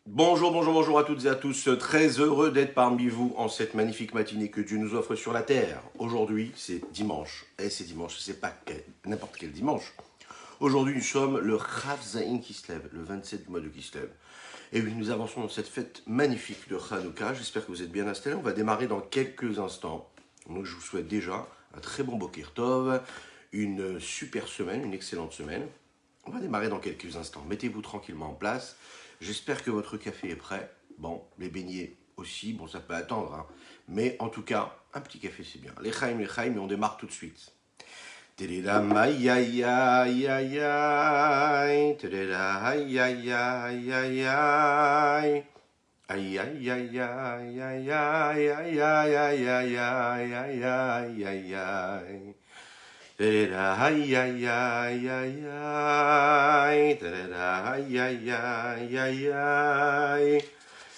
Bonjour, bonjour, bonjour à toutes et à tous. Très heureux d'être parmi vous en cette magnifique matinée que Dieu nous offre sur la terre. Aujourd'hui, c'est dimanche. Et c'est dimanche, c'est pas n'importe quel dimanche. Aujourd'hui, nous sommes le Chav Zayin Kislev, le 27 du mois de Kislev. Et oui, nous avançons dans cette fête magnifique de Hanouka. J'espère que vous êtes bien installés. On va démarrer dans quelques instants. Donc, je vous souhaite déjà un très bon Boker Tov, une super semaine, une excellente semaine. On va démarrer dans quelques instants. Mettez-vous tranquillement en place. J'espère que votre café est prêt. Bon, les beignets aussi, bon, ça peut attendre. Hein. Mais en tout cas, un petit café, c'est bien. Les chaim, et on démarre tout de suite. Tadadam, aïe, aïe, aïe, aïe, aïe. Tadadam, aïe, aïe, aïe, aïe, aïe. Aïe, aïe, aïe, aïe, aïe, aïe, aïe, aïe, aïe, aïe, aïe, aïe, aïe, aïe, aïe. Aïe, aïe, aïe, aïe, aïe. Aïe, aïe, aïe, aïe, aïe.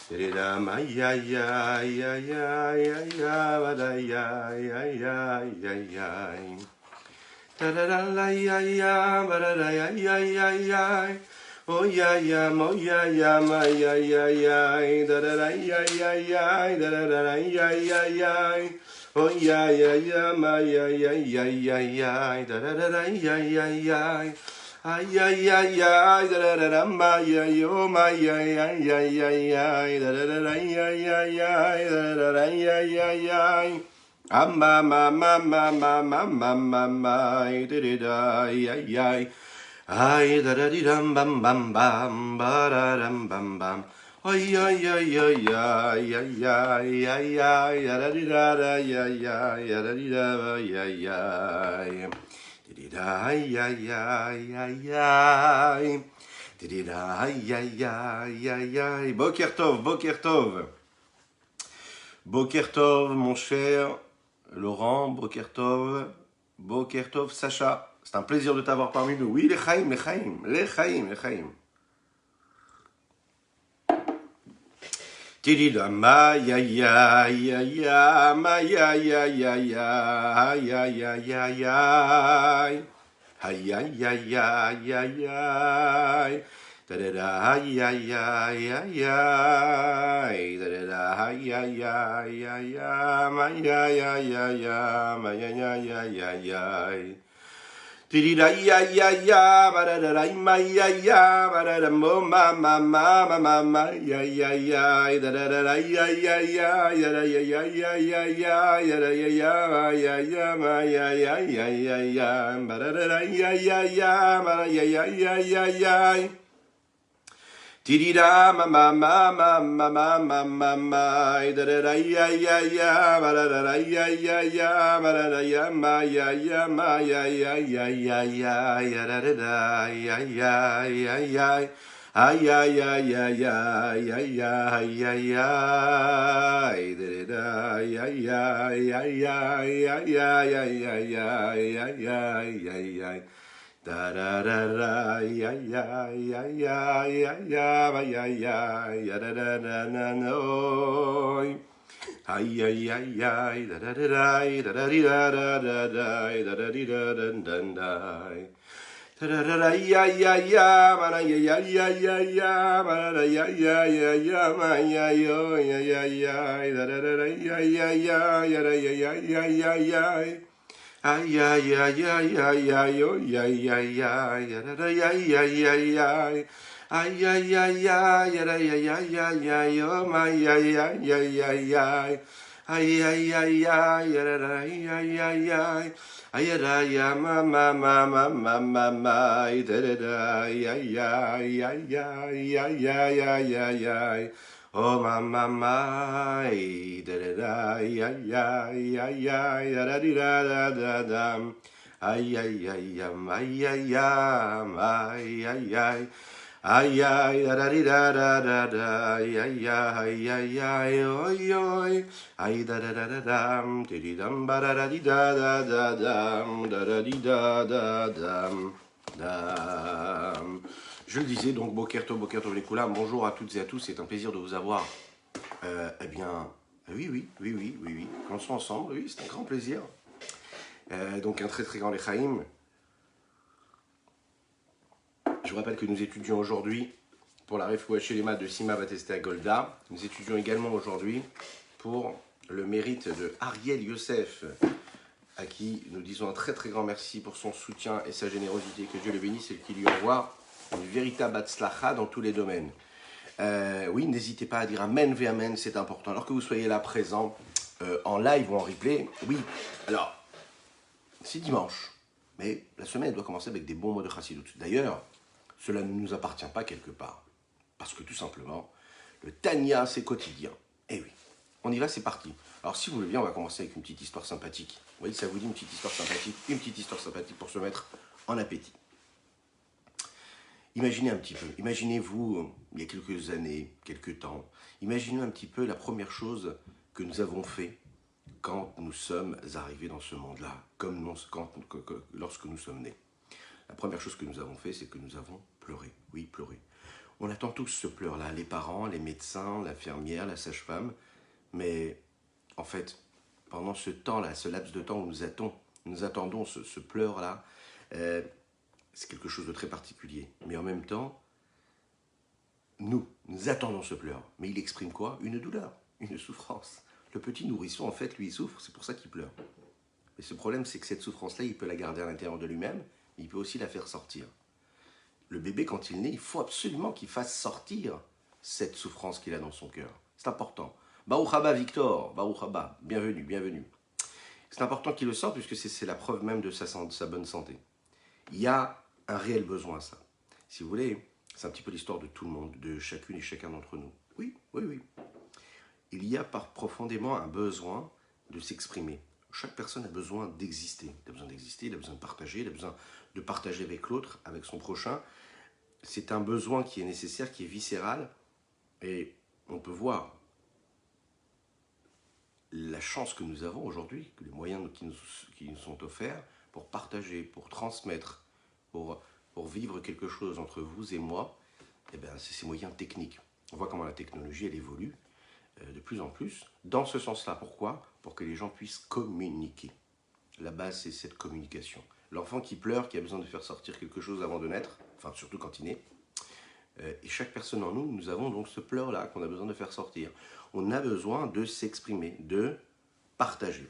Tadadam, aïe, aïe, aïe, aïe, aïe, aïe, aïe, aïe, aïe, aïe, aïe, aïe. Ta-da-da-la-ya-ya, ba-da-da-ya-ya-ya-ya. Oh ya ya, oh ya ya, ma ya ya ya, da da da ya ya ya, da da da da ya ya ya. Oh ya ya ya, ma ya ya ya ya ya, da da da da ya ya ya. Ay ay ay ay, da da da da ma ya yo, ma ya ya ya ya ya, da da da da ya ya ya, da da da da ya ya ya. Ah ma ma ma ma ma ma ma ma ma da da da ay ay ay ay da da di dam bam bam bam ba da dam bam bam ay ay ay ay ay ay ay ay ay da da di da da ay ay da di da ay ay ay di da ay ay ay ay ay di da ay ay ay ay ay Boker Tov, Boker Tov, Boker Tov, mon cher Laurent, Bokertov, Bokertov, Sacha. C'est un plaisir de t'avoir parmi nous. Oui, les Chaim, les Chaim, les Chaim, les Chaim. Tidida ma ya ya ya ya ma ya ya ya ya ya ya ya ya ay ya ya ya ya ya da da da ay ay ay ay ay da da da ay ay ay ay ay ma ya ya ya ya ma ya ya ya ya ya Tidida ya ya ya ba da da da ma ya ya ba da da mo ma ma ma ma ma ma ya ya ya da da da da ya ya ya ya da ya ya ya ya ya ya da ya ya ya ya ma ya ya ya ya ya ba da da da ya ya ya ba da ya ya ya ya ya Tidida ma ma ma ma ma ma ma ma ma da da da ya ya ya ba da da da ya ya ya ba da da ya ma ya ya ma ya ya ya ya ya ya da da da ya ya ya ya ay ay ay ay ay ay ay ay ay da da ya ya ya ya ya ya ya ya ya ya ya ya da da da da ya ya ya ya ya ya ba ya ya ya da da da na no ay ay ay ay da da da da da di da da da da da di da da da da da da da da ya ya ya ma ya ya ya ya ya ma ya ya ya ya ma ya yo ya ya ya da da da da ya ya ya ya da ya ya ya ya ya ay ay ay ay ay ay oh ya ya ya ya da da ya ya ya ya ay ay ay ay ya da ya ya ya ya oh my ya ya ya ya ya ay ay ay ay ya da da ya ya ya ay da ya ma ma ma ma ma ma ma da da da ya ya ya ya ya ya ya ya ya Oh mama mai da da da ya ya ya ya ya da di da da da da ay ay ay ay ay ay ay ay ay ay da di da da da da ay ay ay ay ay oi oi ay da da da da dam di di dam ba da da di da da da dam da da di da da dam dam. Je le disais, donc Bokertov, Bokertov les Koulam, bonjour à toutes et à tous, c'est un plaisir de vous avoir. Eh bien, oui, oui, oui, oui, oui, oui, qu'on soit ensemble, oui, c'est un grand plaisir. Donc un très très grand Lechaïm. Je vous rappelle que nous étudions aujourd'hui pour la Refoua Shelema de Sima Batesta Golda. Nous étudions également aujourd'hui pour le mérite de Ariel Youssef, à qui nous disons un très très grand merci pour son soutien et sa générosité. Que Dieu le bénisse et qu'il lui envoie une véritable atzlacha dans tous les domaines. Oui, n'hésitez pas à dire Amen ve Amen, c'est important. Alors que vous soyez là présent, en live ou en replay, oui. Alors, c'est dimanche, mais la semaine doit commencer avec des bons mots de chassidut. D'ailleurs, cela ne nous appartient pas quelque part. Parce que tout simplement, le Tanya, c'est quotidien. Eh oui, on y va, c'est parti. Alors si vous voulez bien, on va commencer avec une petite histoire sympathique. Vous voyez, ça vous dit une petite histoire sympathique pour se mettre en appétit. Imaginez un petit peu, imaginez-vous, il y a quelques années, quelques temps, imaginez un petit peu la première chose que nous avons fait quand nous sommes arrivés dans ce monde-là, lorsque nous sommes nés. La première chose que nous avons fait, c'est que nous avons pleuré. Oui, pleuré. On attend tous ce pleur-là, les parents, les médecins, l'infirmière, la sage-femme. Mais en fait, pendant ce temps-là, ce laps de temps où nous attendons ce pleur-là, c'est quelque chose de très particulier. Mais en même temps, nous attendons ce pleur. Mais il exprime quoi? Une douleur, une souffrance. Le petit nourrisson, en fait, lui, il souffre, c'est pour ça qu'il pleure. Mais ce problème, c'est que cette souffrance-là, il peut la garder à l'intérieur de lui-même, mais il peut aussi la faire sortir. Le bébé, quand il naît, il faut absolument qu'il fasse sortir cette souffrance qu'il a dans son cœur. C'est important. Baruch haba Victor, Baruch haba, bienvenue, bienvenue. C'est important qu'il le sorte puisque c'est la preuve même de sa bonne santé. Il y a un réel besoin à ça. Si vous voulez, c'est un petit peu l'histoire de tout le monde, de chacune et chacun d'entre nous. Oui, oui, oui. Il y a profondément un besoin de s'exprimer. Chaque personne a besoin d'exister. Il a besoin d'exister, il a besoin de partager, il a besoin de partager avec l'autre, avec son prochain. C'est un besoin qui est nécessaire, qui est viscéral. Et on peut voir la chance que nous avons aujourd'hui, les moyens qui nous sont offerts pour partager, pour transmettre, pour vivre quelque chose entre vous et moi. Eh bien, c'est ces moyens techniques. On voit comment la technologie, elle évolue de plus en plus. Dans ce sens-là, pourquoi? Pour que les gens puissent communiquer. La base, c'est cette communication. L'enfant qui pleure, qui a besoin de faire sortir quelque chose avant de naître, enfin surtout quand il naît, et chaque personne en nous, nous avons donc ce pleur-là qu'on a besoin de faire sortir. On a besoin de s'exprimer, de partager.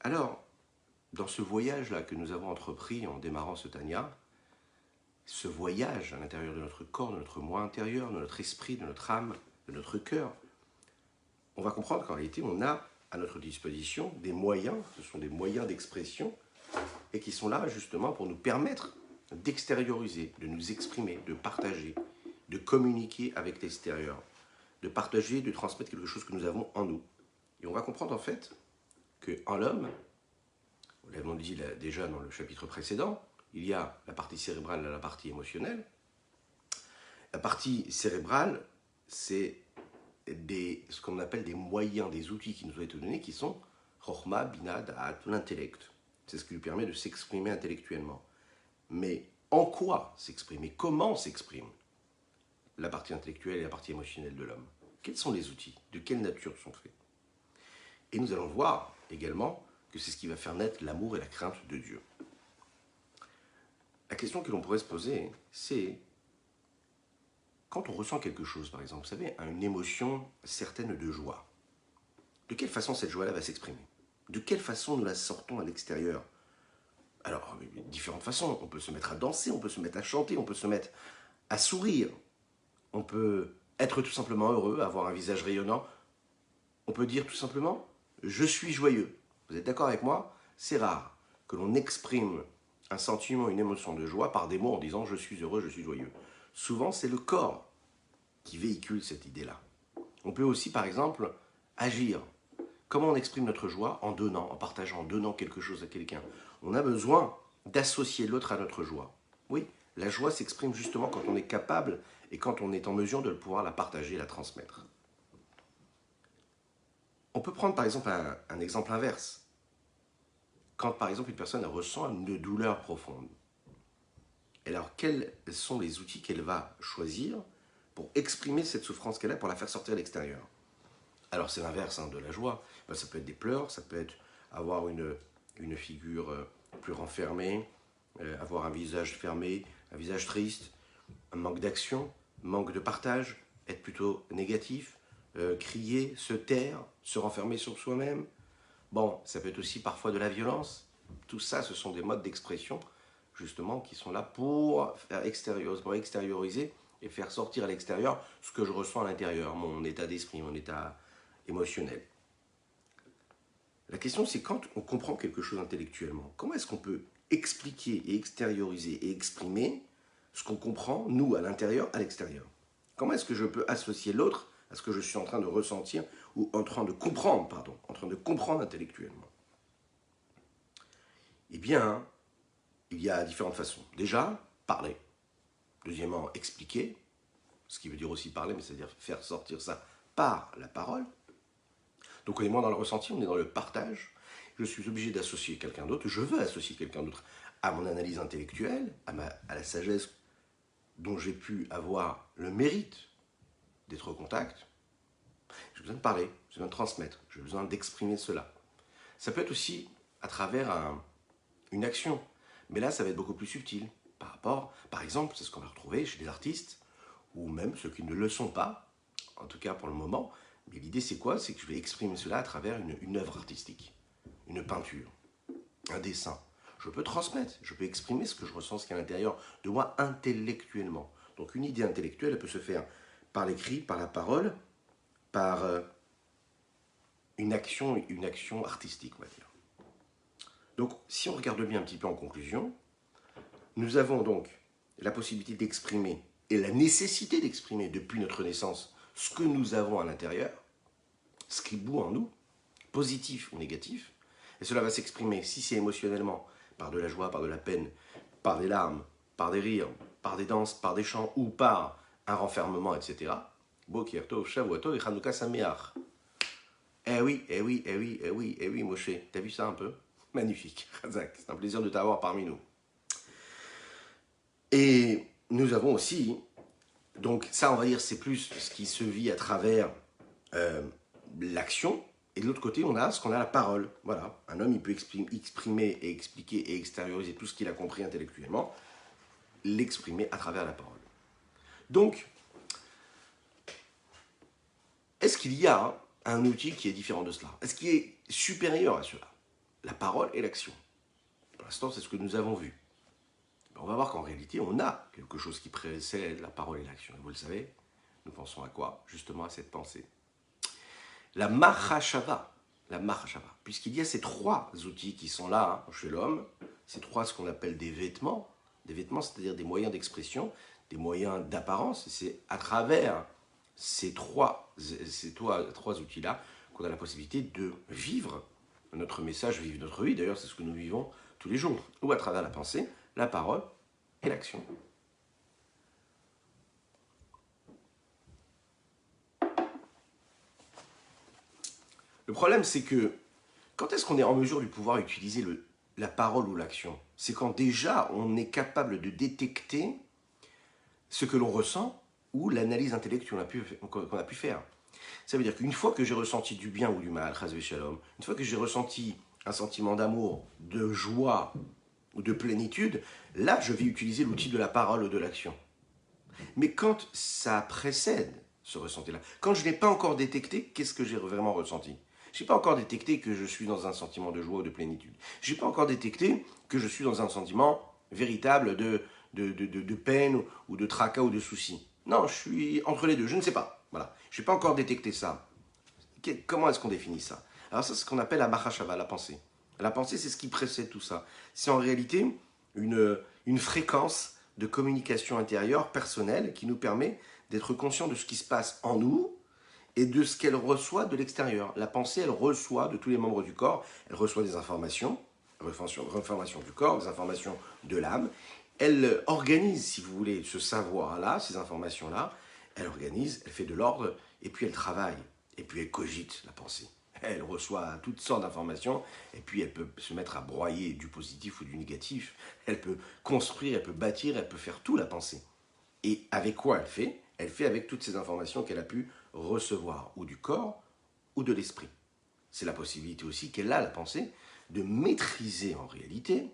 Alors, dans ce voyage-là que nous avons entrepris en démarrant ce Tanya, ce voyage à l'intérieur de notre corps, de notre moi intérieur, de notre esprit, de notre âme, de notre cœur, on va comprendre qu'en réalité, on a à notre disposition des moyens, ce sont des moyens d'expression, et qui sont là justement pour nous permettre d'extérioriser, de nous exprimer, de partager, de communiquer avec l'extérieur, de partager, de transmettre quelque chose que nous avons en nous. Et on va comprendre en fait qu'en l'homme, nous l'avons dit déjà dans le chapitre précédent, il y a la partie cérébrale et la partie émotionnelle. La partie cérébrale, c'est ce qu'on appelle des moyens, des outils qui nous ont été donnés, qui sont Chokhma, Bina, Da'at, l'intellect. C'est ce qui lui permet de s'exprimer intellectuellement. Mais en quoi s'exprimer? Comment s'exprime la partie intellectuelle et la partie émotionnelle de l'homme? Quels sont les outils? De quelle nature sont faits? Et nous allons voir également que c'est ce qui va faire naître l'amour et la crainte de Dieu. La question que l'on pourrait se poser, c'est quand on ressent quelque chose, par exemple, vous savez, une émotion certaine de joie, de quelle façon cette joie-là va s'exprimer? De quelle façon nous la sortons à l'extérieur? Alors, différentes façons. On peut se mettre à danser, on peut se mettre à chanter, on peut se mettre à sourire. On peut être tout simplement heureux, avoir un visage rayonnant. On peut dire tout simplement « je suis joyeux ». Vous êtes d'accord avec moi? C'est rare que l'on exprime un sentiment, une émotion de joie par des mots en disant « je suis heureux, je suis joyeux ». Souvent, c'est le corps qui véhicule cette idée-là. On peut aussi, par exemple, agir. Comment on exprime notre joie? En donnant, en partageant, en donnant quelque chose à quelqu'un. On a besoin d'associer l'autre à notre joie. Oui, la joie s'exprime justement quand on est capable et quand on est en mesure de pouvoir la partager et la transmettre. On peut prendre par exemple un exemple inverse. Quand par exemple une personne ressent une douleur profonde. Alors quels sont les outils qu'elle va choisir pour exprimer cette souffrance qu'elle a, pour la faire sortir à l'extérieur? Alors c'est l'inverse de la joie. Ça peut être des pleurs, ça peut être avoir une figure plus renfermée, avoir un visage fermé, un visage triste. un manque d'action, manque de partage, être plutôt négatif, crier, se taire, se renfermer sur soi-même. Bon, ça peut être aussi parfois de la violence. Tout ça, ce sont des modes d'expression, justement, qui sont là pour faire extérioriser et faire sortir à l'extérieur ce que je ressens à l'intérieur, mon état d'esprit, mon état émotionnel. La question, c'est quand on comprend quelque chose intellectuellement, comment est-ce qu'on peut expliquer et extérioriser et exprimer ce qu'on comprend, nous, à l'intérieur, à l'extérieur? Comment est-ce que je peux associer l'autre à ce que je suis en train de ressentir ou en train de comprendre, pardon, en train de comprendre intellectuellement? Eh bien, il y a différentes façons. Déjà, parler. Deuxièmement, expliquer, ce qui veut dire aussi parler, mais c'est-à-dire faire sortir ça par la parole. Donc on est moins dans le ressenti, on est dans le partage. Je suis obligé d'associer quelqu'un d'autre, je veux associer quelqu'un d'autre à mon analyse intellectuelle, à la sagesse dont j'ai pu avoir le mérite d'être au contact. J'ai besoin de parler, j'ai besoin de transmettre, j'ai besoin d'exprimer cela. Ça peut être aussi à travers une action, mais là ça va être beaucoup plus subtil. Par exemple, c'est ce qu'on va retrouver chez des artistes, ou même ceux qui ne le sont pas, en tout cas pour le moment. Mais l'idée c'est quoi? C'est que je vais exprimer cela à travers une œuvre artistique, une peinture, un dessin. Je peux transmettre, je peux exprimer ce que je ressens, ce qu'il y a à l'intérieur de moi intellectuellement. Donc une idée intellectuelle, elle peut se faire par l'écrit, par la parole, par une action artistique, on va dire. Donc si on regarde bien un petit peu en conclusion, nous avons donc la possibilité d'exprimer et la nécessité d'exprimer depuis notre naissance ce que nous avons à l'intérieur, ce qui bout en nous, positif ou négatif, et cela va s'exprimer, si c'est émotionnellement, par de la joie, par de la peine, par des larmes, par des rires, par des danses, par des chants, ou par un renfermement, etc. Boker Tov, Shavuot et Chanukah Sameach. Eh oui, eh oui, eh oui, eh oui, eh oui, Moshe, t'as vu ça un peu? Magnifique, Razak, c'est un plaisir de t'avoir parmi nous. Et nous avons aussi, donc ça on va dire c'est plus ce qui se vit à travers l'action, et de l'autre côté on a ce qu'on a la parole. Voilà, un homme il peut exprimer et expliquer et extérioriser tout ce qu'il a compris intellectuellement, l'exprimer à travers la parole. Donc, est-ce qu'il y a un outil qui est différent de cela? Est-ce qu'il est supérieur à cela? La parole et l'action. Pour l'instant c'est ce que nous avons vu. On va voir qu'en réalité, on a quelque chose qui précède la parole et l'action. Et vous le savez, nous pensons à quoi? Justement à cette pensée. La Mahashava. La Mahashava. Puisqu'il y a ces trois outils qui sont là chez l'homme, ces trois, ce qu'on appelle des vêtements, c'est-à-dire des moyens d'expression, des moyens d'apparence. C'est à travers ces trois outils-là qu'on a la possibilité de vivre notre message, vivre notre vie. D'ailleurs, c'est ce que nous vivons tous les jours. Ou à travers la pensée, la parole et l'action. Le problème, c'est que quand est-ce qu'on est en mesure de pouvoir utiliser la parole ou l'action? C'est quand déjà on est capable de détecter ce que l'on ressent ou l'analyse intellectuelle qu'on a pu faire. Ça veut dire qu'une fois que j'ai ressenti du bien ou du mal, une fois que j'ai ressenti un sentiment d'amour, de joie ou de plénitude, là je vais utiliser l'outil de la parole ou de l'action. Mais quand ça précède ce ressenti-là, quand je n'ai pas encore détecté, qu'est-ce que j'ai vraiment ressenti? Je n'ai pas encore détecté que je suis dans un sentiment de joie ou de plénitude. Je n'ai pas encore détecté que je suis dans un sentiment véritable de peine ou de tracas ou de soucis. Non, je suis entre les deux, je ne sais pas. Voilà. Je n'ai pas encore détecté ça. Comment est-ce qu'on définit ça? Alors ça, c'est ce qu'on appelle la Mahashava, la pensée. La pensée, c'est ce qui précède tout ça. C'est en réalité une fréquence de communication intérieure, personnelle, qui nous permet d'être conscient de ce qui se passe en nous et de ce qu'elle reçoit de l'extérieur. La pensée, elle reçoit de tous les membres du corps, elle reçoit des informations du corps, des informations de l'âme. Elle organise, si vous voulez, ce savoir-là, ces informations-là, elle organise, elle fait de l'ordre, et puis elle travaille, et puis elle cogite la pensée. Elle reçoit toutes sortes d'informations, et puis elle peut se mettre à broyer du positif ou du négatif. Elle peut construire, elle peut bâtir, elle peut faire tout la pensée. Et avec quoi elle fait? Elle fait avec toutes ces informations qu'elle a pu recevoir, ou du corps, ou de l'esprit. C'est la possibilité aussi qu'elle a, la pensée, de maîtriser en réalité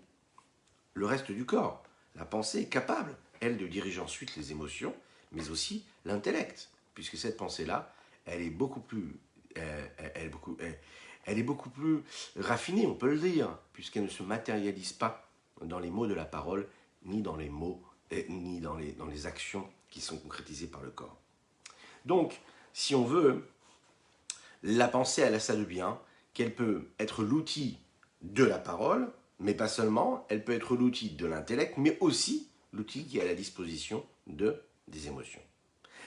le reste du corps. La pensée est capable elle, de diriger ensuite les émotions, mais aussi l'intellect, puisque cette pensée-là, elle est beaucoup plus, elle est beaucoup plus raffinée, on peut le dire, puisqu'elle ne se matérialise pas dans les mots de la parole, ni dans les mots, ni dans les actions qui sont concrétisées par le corps. Donc, si on veut, la pensée, elle a ça de bien, qu'elle peut être l'outil de la parole, mais pas seulement, elle peut être l'outil de l'intellect, mais aussi l'outil qui est à la disposition des émotions.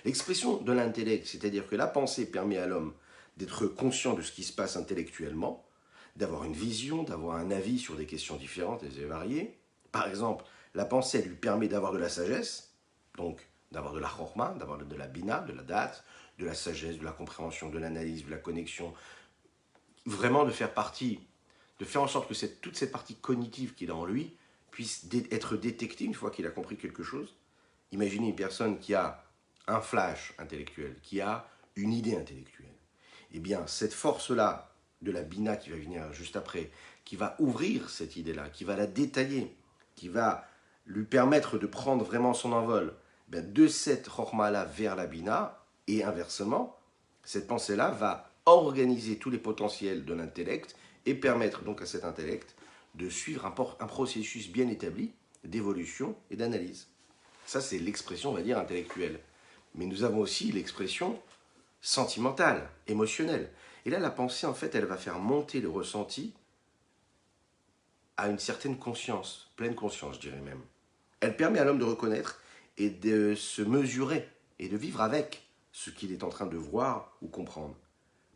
L'expression de l'intellect, c'est-à-dire que la pensée permet à l'homme d'être conscient de ce qui se passe intellectuellement, d'avoir une vision, d'avoir un avis sur des questions différentes et variées. Par exemple, la pensée elle lui permet d'avoir de la sagesse, donc d'avoir de la chorma, d'avoir de la bina, de la date, de la sagesse, de la compréhension, de l'analyse, de la connexion, vraiment de faire partie, de faire en sorte que toute cette partie cognitive qu'il a en lui puisse être détectée une fois qu'il a compris quelque chose. Imaginez une personne qui a un flash intellectuel, qui a une idée intellectuelle. Eh bien, cette force-là de la bina qui va venir juste après, qui va ouvrir cette idée-là, qui va la détailler, qui va lui permettre de prendre vraiment son envol, de cette chorma-là vers la bina, et inversement, cette pensée-là va organiser tous les potentiels de l'intellect et permettre donc à cet intellect de suivre un processus bien établi d'évolution et d'analyse. Ça, c'est l'expression, on va dire, intellectuelle. Mais nous avons aussi l'expression sentimentale, émotionnelle. Et là, la pensée, en fait, elle va faire monter le ressenti à une certaine conscience, pleine conscience, je dirais même. Elle permet à l'homme de reconnaître et de se mesurer et de vivre avec ce qu'il est en train de voir ou comprendre.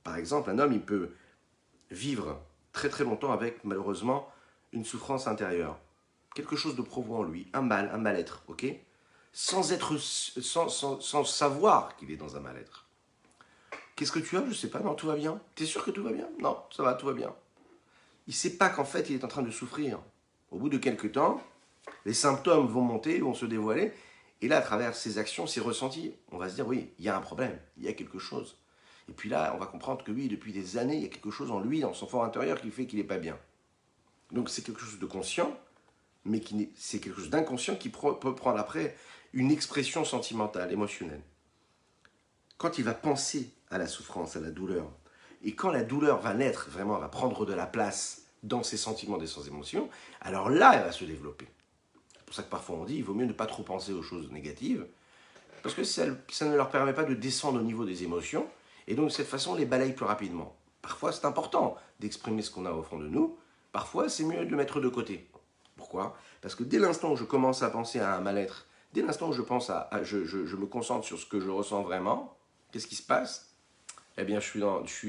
Par exemple, un homme, il peut vivre très très longtemps avec, malheureusement, une souffrance intérieure. Quelque chose de profond en lui, un mal, un mal-être, ok ? sans savoir qu'il est dans un mal-être. Qu'est-ce que tu as? Je ne sais pas, non, tout va bien. T'es sûr que tout va bien? Non, ça va, tout va bien. Il ne sait pas qu'en fait, il est en train de souffrir. Au bout de quelques temps, les symptômes vont monter, vont se dévoiler, et là, à travers ses actions, ses ressentis, on va se dire, oui, il y a un problème, il y a quelque chose. Et puis là, on va comprendre que oui, depuis des années, il y a quelque chose en lui, dans son fort intérieur, qui fait qu'il n'est pas bien. Donc c'est quelque chose de conscient, mais c'est quelque chose d'inconscient qui peut prendre après une expression sentimentale, émotionnelle. Quand il va penser à la souffrance, à la douleur, et quand la douleur va naître, vraiment, va prendre de la place dans ses sentiments et ses émotions, alors là, elle va se développer. C'est pour ça que parfois on dit, il vaut mieux ne pas trop penser aux choses négatives, parce que ça ne leur permet pas de descendre au niveau des émotions, et donc de cette façon, on les balaye plus rapidement. Parfois, c'est important d'exprimer ce qu'on a au fond de nous, parfois, c'est mieux de mettre de côté. Pourquoi? Parce que dès l'instant où je commence à penser à un mal-être, dès l'instant où je me concentre sur ce que je ressens vraiment, qu'est-ce qui se passe? Eh bien, je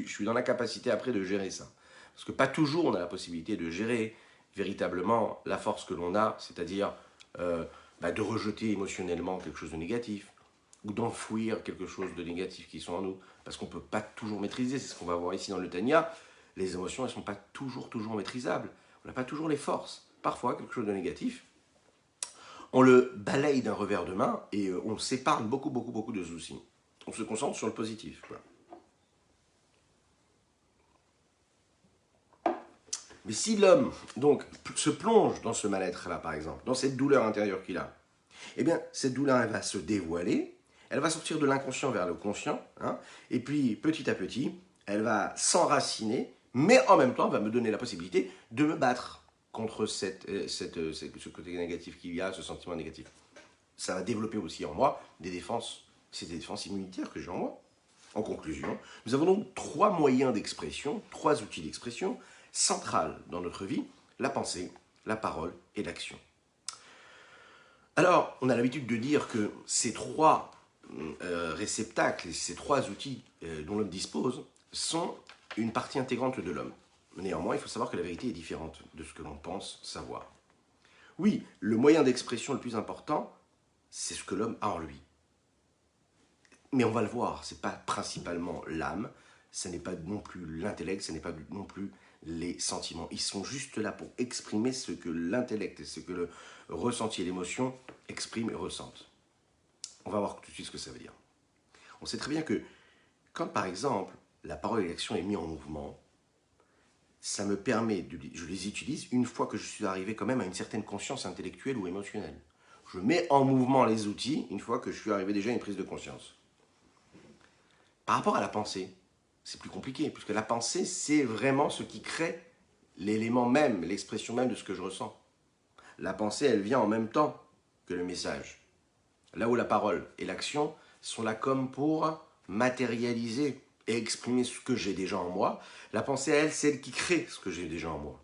suis dans la capacité après de gérer ça. Parce que pas toujours on a la possibilité de gérer véritablement la force que l'on a, c'est-à-dire de rejeter émotionnellement quelque chose de négatif, ou d'enfouir quelque chose de négatif qui sont en nous, parce qu'on ne peut pas toujours maîtriser, c'est ce qu'on va voir ici dans le Tanya, les émotions, elles ne sont pas toujours maîtrisables, on n'a pas toujours les forces. Parfois, quelque chose de négatif, on le balaye d'un revers de main et on s'épargne beaucoup de soucis. On se concentre sur le positif. Voilà. Mais si l'homme donc se plonge dans ce mal-être-là, par exemple, dans cette douleur intérieure qu'il a, eh bien, cette douleur, elle va se dévoiler, elle va sortir de l'inconscient vers le conscient, hein, et puis, petit à petit, elle va s'enraciner, mais en même temps, va me donner la possibilité de me battre contre ce côté négatif qu'il y a, ce sentiment négatif. Ça va développer aussi en moi des défenses, c'est des défenses immunitaires que j'ai en moi. En conclusion, nous avons donc 3 moyens d'expression, 3 outils d'expression centrales dans notre vie, la pensée, la parole et l'action. Alors, on a l'habitude de dire que ces 3 réceptacles, ces 3 outils dont l'homme dispose, sont une partie intégrante de l'homme. Néanmoins, il faut savoir que la vérité est différente de ce que l'on pense savoir. Oui, le moyen d'expression le plus important, c'est ce que l'homme a en lui. Mais on va le voir, ce n'est pas principalement l'âme, ce n'est pas non plus l'intellect, ce n'est pas non plus les sentiments. Ils sont juste là pour exprimer ce que l'intellect et ce que le ressenti et l'émotion expriment et ressentent. On va voir tout de suite ce que ça veut dire. On sait très bien que quand, par exemple, la parole et l'action est mis en mouvement, ça me permet, je les utilise une fois que je suis arrivé quand même à une certaine conscience intellectuelle ou émotionnelle. Je mets en mouvement les outils une fois que je suis arrivé déjà à une prise de conscience. Par rapport à la pensée, c'est plus compliqué, puisque la pensée, c'est vraiment ce qui crée l'élément même, l'expression même de ce que je ressens. La pensée, elle vient en même temps que le message. Là où la parole et l'action sont là comme pour matérialiser et exprimer ce que j'ai déjà en moi, la pensée, elle, c'est celle qui crée ce que j'ai déjà en moi.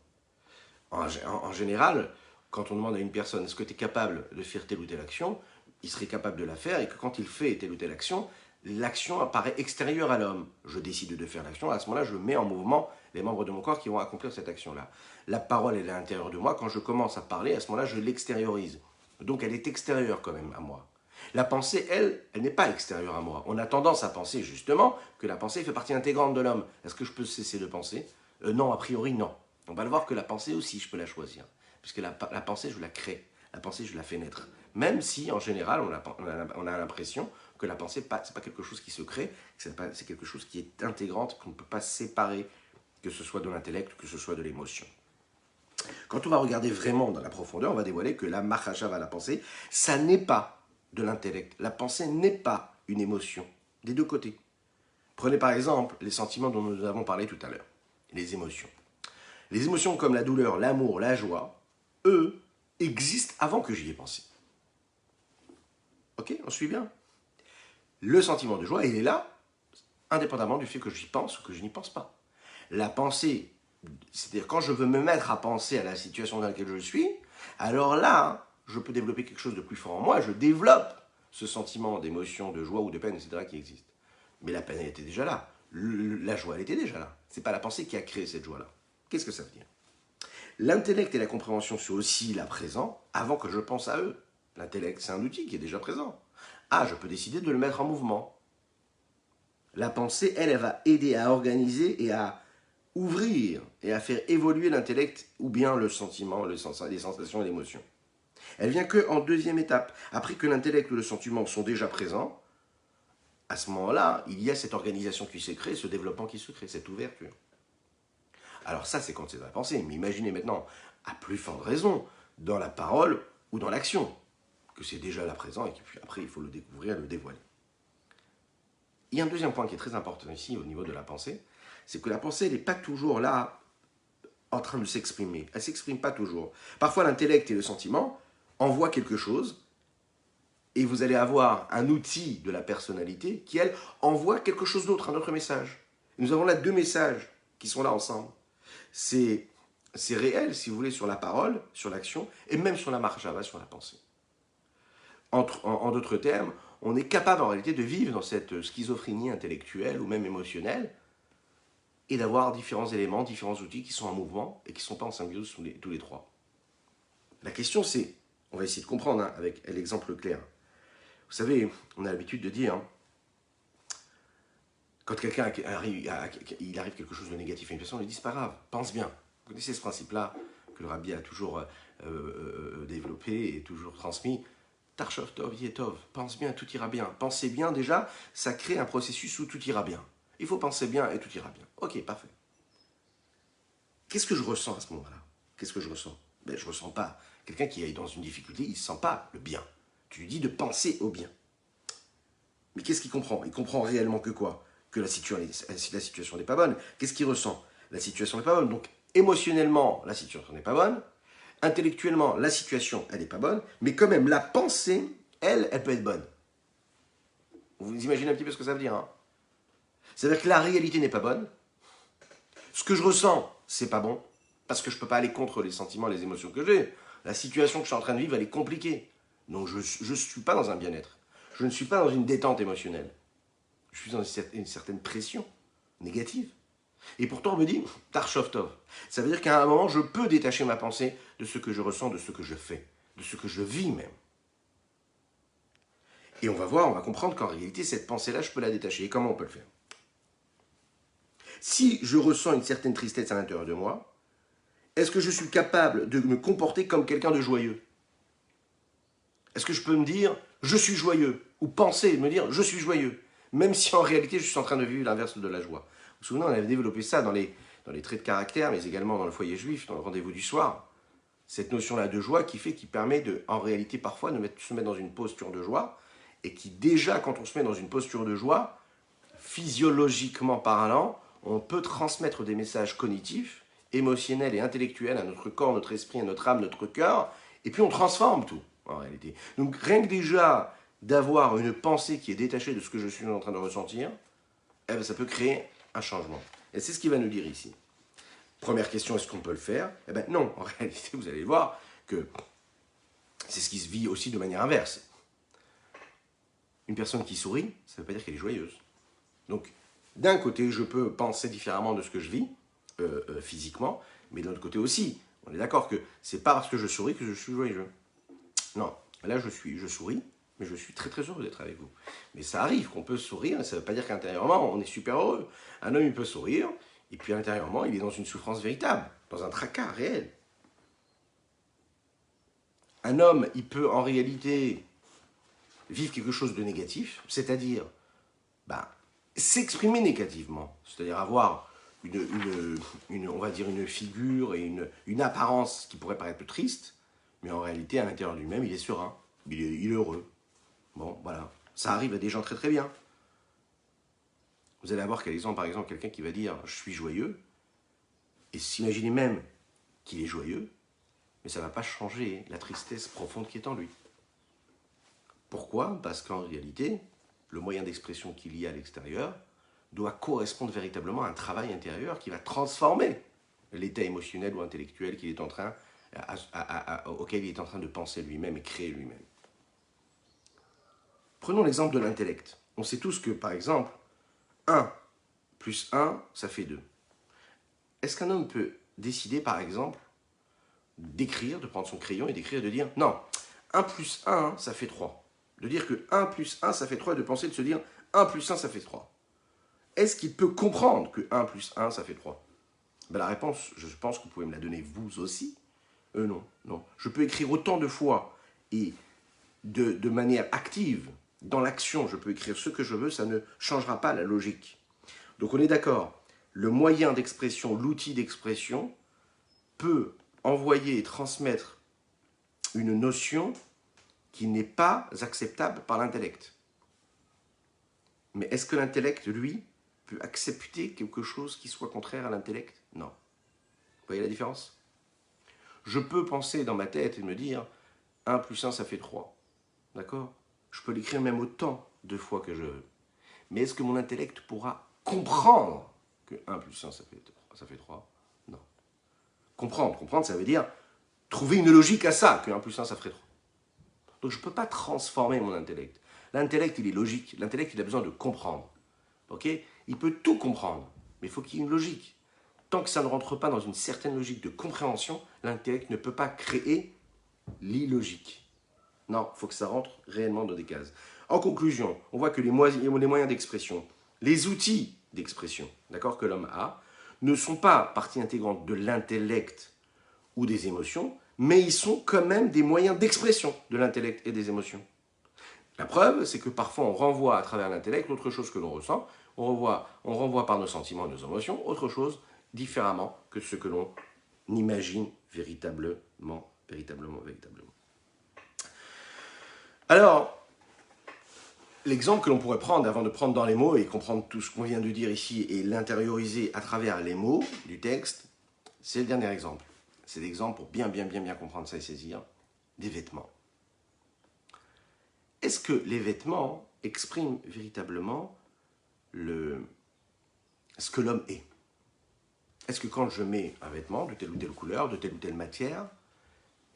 En général, quand on demande à une personne, est-ce que tu es capable de faire telle ou telle action, il serait capable de la faire, et que quand il fait telle ou telle action, l'action apparaît extérieure à l'homme. Je décide de faire l'action, à ce moment-là, je mets en mouvement les membres de mon corps qui vont accomplir cette action-là. La parole, elle est à l'intérieur de moi. Quand je commence à parler, à ce moment-là, je l'extériorise. Donc, elle est extérieure quand même à moi. La pensée, elle n'est pas extérieure à moi. On a tendance à penser, justement, que la pensée fait partie intégrante de l'homme. Est-ce que je peux cesser de penser? Non, a priori, non. On va le voir que la pensée aussi, je peux la choisir. Puisque la pensée, je la crée. La pensée, je la fais naître. Même si, en général, on a l'impression que la pensée, ce n'est pas quelque chose qui se crée, c'est quelque chose qui est intégrante, qu'on ne peut pas séparer, que ce soit de l'intellect, que ce soit de l'émotion. Quand on va regarder vraiment dans la profondeur, on va dévoiler que la mahashava, la pensée, ça n'est pas de l'intellect. La pensée n'est pas une émotion, des deux côtés. Prenez par exemple les sentiments dont nous avons parlé tout à l'heure, les émotions. Les émotions comme la douleur, l'amour, la joie, eux, existent avant que j'y ai pensé. Ok, on suit bien. Le sentiment de joie, il est là, indépendamment du fait que j'y pense ou que je n'y pense pas. La pensée, c'est-à-dire quand je veux me mettre à penser à la situation dans laquelle je suis, alors là, je peux développer quelque chose de plus fort en moi, je développe ce sentiment d'émotion, de joie ou de peine, etc. qui existe. Mais la peine, elle était déjà là. La joie, elle était déjà là. Ce n'est pas la pensée qui a créé cette joie-là. Qu'est-ce que ça veut dire? L'intellect et la compréhension sont aussi là présents avant que je pense à eux. L'intellect, c'est un outil qui est déjà présent. Ah, je peux décider de le mettre en mouvement. La pensée, elle va aider à organiser et à ouvrir et à faire évoluer l'intellect ou bien le sentiment, les sensations et l'émotion. Elle vient qu'en deuxième étape. Après que l'intellect ou le sentiment sont déjà présents, à ce moment-là, il y a cette organisation qui se crée, ce développement qui se crée, cette ouverture. Alors ça, c'est quand c'est dans la pensée. Mais imaginez maintenant, à plus forte raison, dans la parole ou dans l'action, que c'est déjà là présent et puis après, il faut le découvrir, le dévoiler. Il y a un deuxième point qui est très important ici au niveau de la pensée, c'est que la pensée n'est pas toujours là en train de s'exprimer. Elle ne s'exprime pas toujours. Parfois, l'intellect et le sentiment envoient quelque chose et vous allez avoir un outil de la personnalité qui, elle, envoie quelque chose d'autre, un autre message. Nous avons là deux messages qui sont là ensemble. C'est réel, si vous voulez, sur la parole, sur l'action et même sur la mahashava, sur la pensée. En d'autres termes, on est capable en réalité de vivre dans cette schizophrénie intellectuelle ou même émotionnelle et d'avoir différents éléments, différents outils qui sont en mouvement et qui ne sont pas en symbiose tous les trois. La question c'est, on va essayer de comprendre avec l'exemple clair. Vous savez, on a l'habitude de dire, quand quelqu'un il arrive quelque chose de négatif à une personne, on lui dit c'est pas grave, pense bien. Vous connaissez ce principe-là que le rabbi a toujours développé et toujours transmis. Tarshov Tov Yetov, pense bien, tout ira bien. Pensez bien déjà, ça crée un processus où tout ira bien. Il faut penser bien et tout ira bien. Ok, parfait. Qu'est-ce que je ressens à ce moment-là? Qu'est-ce que je ressens? Je ne ressens pas. Quelqu'un qui est dans une difficulté, il ne sent pas le bien. Tu lui dis de penser au bien. Mais qu'est-ce qu'il comprend? Il comprend réellement que quoi? Que la situation n'est pas bonne. Qu'est-ce qu'il ressent? La situation n'est pas bonne. Donc, émotionnellement, la situation n'est pas bonne. Intellectuellement, la situation, elle n'est pas bonne. Mais quand même, la pensée, elle peut être bonne. Vous imaginez un petit peu ce que ça veut dire, hein? C'est-à-dire que la réalité n'est pas bonne. Ce que je ressens, c'est pas bon. Parce que je ne peux pas aller contre les sentiments, les émotions que j'ai. La situation que je suis en train de vivre, elle est compliquée. Donc, je ne suis pas dans un bien-être. Je ne suis pas dans une détente émotionnelle. Je suis dans une certaine pression négative. Et pourtant, on me dit, Tarshov Tov. Ça veut dire qu'à un moment, je peux détacher ma pensée de ce que je ressens, de ce que je fais, de ce que je vis même. Et on va voir, on va comprendre qu'en réalité, cette pensée-là, je peux la détacher. Et comment on peut le faire? Si je ressens une certaine tristesse à l'intérieur de moi, est-ce que je suis capable de me comporter comme quelqu'un de joyeux? Est-ce que je peux me dire, je suis joyeux? Ou penser, me dire, je suis joyeux? Même si en réalité, je suis en train de vivre l'inverse de la joie. Vous vous souvenez, on avait développé ça dans les traits de caractère, mais également dans le foyer juif, dans le rendez-vous du soir. cette notion-là de joie qui permet en réalité parfois de se mettre dans une posture de joie et qui déjà quand on se met dans une posture de joie, physiologiquement parlant, on peut transmettre des messages cognitifs, émotionnels et intellectuels à notre corps, notre esprit, à notre âme, notre cœur, et puis on transforme tout en réalité. Donc rien que déjà d'avoir une pensée qui est détachée de ce que je suis en train de ressentir, eh bien, ça peut créer un changement. Et c'est ce qu'il va nous dire ici. Première question, est-ce qu'on peut le faire? Eh bien non, en réalité, vous allez voir que c'est ce qui se vit aussi de manière inverse. Une personne qui sourit, ça ne veut pas dire qu'elle est joyeuse. Donc, d'un côté, je peux penser différemment de ce que je vis, physiquement, mais de l'autre côté aussi. On est d'accord que c'est pas parce que je souris que je suis joyeux. Non, là je souris, mais je suis très très heureux d'être avec vous. Mais ça arrive qu'on peut sourire, et ça ne veut pas dire qu'intérieurement on est super heureux. Un homme il peut sourire, et puis intérieurement il est dans une souffrance véritable, dans un tracas réel. Un homme il peut en réalité vivre quelque chose de négatif, c'est-à-dire s'exprimer négativement, c'est-à-dire avoir on va dire une figure et une apparence qui pourrait paraître triste, mais en réalité, à l'intérieur de lui-même, il est serein, il est heureux. Bon, voilà. Ça arrive à des gens très très bien. Vous allez avoir par exemple, quelqu'un qui va dire « je suis joyeux », et s'imaginer même qu'il est joyeux, mais ça ne va pas changer la tristesse profonde qui est en lui. Pourquoi? Parce qu'en réalité, le moyen d'expression qu'il y a à l'extérieur doit correspondre véritablement à un travail intérieur qui va transformer l'état émotionnel ou intellectuel qu'il est en train, auquel il est en train de penser lui-même et créer lui-même. Prenons l'exemple de l'intellect. On sait tous que, par exemple, 1 plus 1, ça fait 2. Est-ce qu'un homme peut décider, par exemple, d'écrire, de prendre son crayon et d'écrire et de dire « non, 1 plus 1, ça fait 3 ». De dire que 1 plus 1, ça fait 3 et de penser, de se dire 1 plus 1, ça fait 3. Est-ce qu'il peut comprendre que 1 plus 1, ça fait 3? Ben la réponse, je pense que vous pouvez me la donner vous aussi. Non. Je peux écrire autant de fois et de manière active, dans l'action, je peux écrire ce que je veux, ça ne changera pas la logique. Donc on est d'accord, le moyen d'expression, l'outil d'expression peut envoyer et transmettre une notion qui n'est pas acceptable par l'intellect. Mais est-ce que l'intellect, lui, peut accepter quelque chose qui soit contraire à l'intellect? Non. Vous voyez la différence? Je peux penser dans ma tête et me dire 1 plus 1, ça fait 3. D'accord? Je peux l'écrire même autant de fois que je veux. Mais est-ce que mon intellect pourra comprendre que 1 plus 1, ça fait 3? Non. Comprendre, ça veut dire trouver une logique à ça, que 1 plus 1, ça ferait 3. Donc je ne peux pas transformer mon intellect. L'intellect, il est logique. L'intellect, il a besoin de comprendre. Ok? Il peut tout comprendre, mais il faut qu'il y ait une logique. Tant que ça ne rentre pas dans une certaine logique de compréhension, l'intellect ne peut pas créer l'illogique. Non, il faut que ça rentre réellement dans des cases. En conclusion, on voit que les moyens d'expression, les outils d'expression, d'accord, que l'homme a, ne sont pas partie intégrante de l'intellect ou des émotions, mais ils sont quand même des moyens d'expression de l'intellect et des émotions. La preuve, c'est que parfois on renvoie à travers l'intellect autre chose que l'on ressent, on renvoie par nos sentiments et nos émotions autre chose différemment que ce que l'on imagine véritablement. Alors, l'exemple que l'on pourrait prendre avant de prendre dans les mots et comprendre tout ce qu'on vient de dire ici et l'intérioriser à travers les mots du texte, c'est le dernier exemple. C'est l'exemple pour bien comprendre ça et saisir, des vêtements. Est-ce que les vêtements expriment véritablement ce que l'homme est? Est-ce que quand je mets un vêtement de telle ou telle couleur, de telle ou telle matière,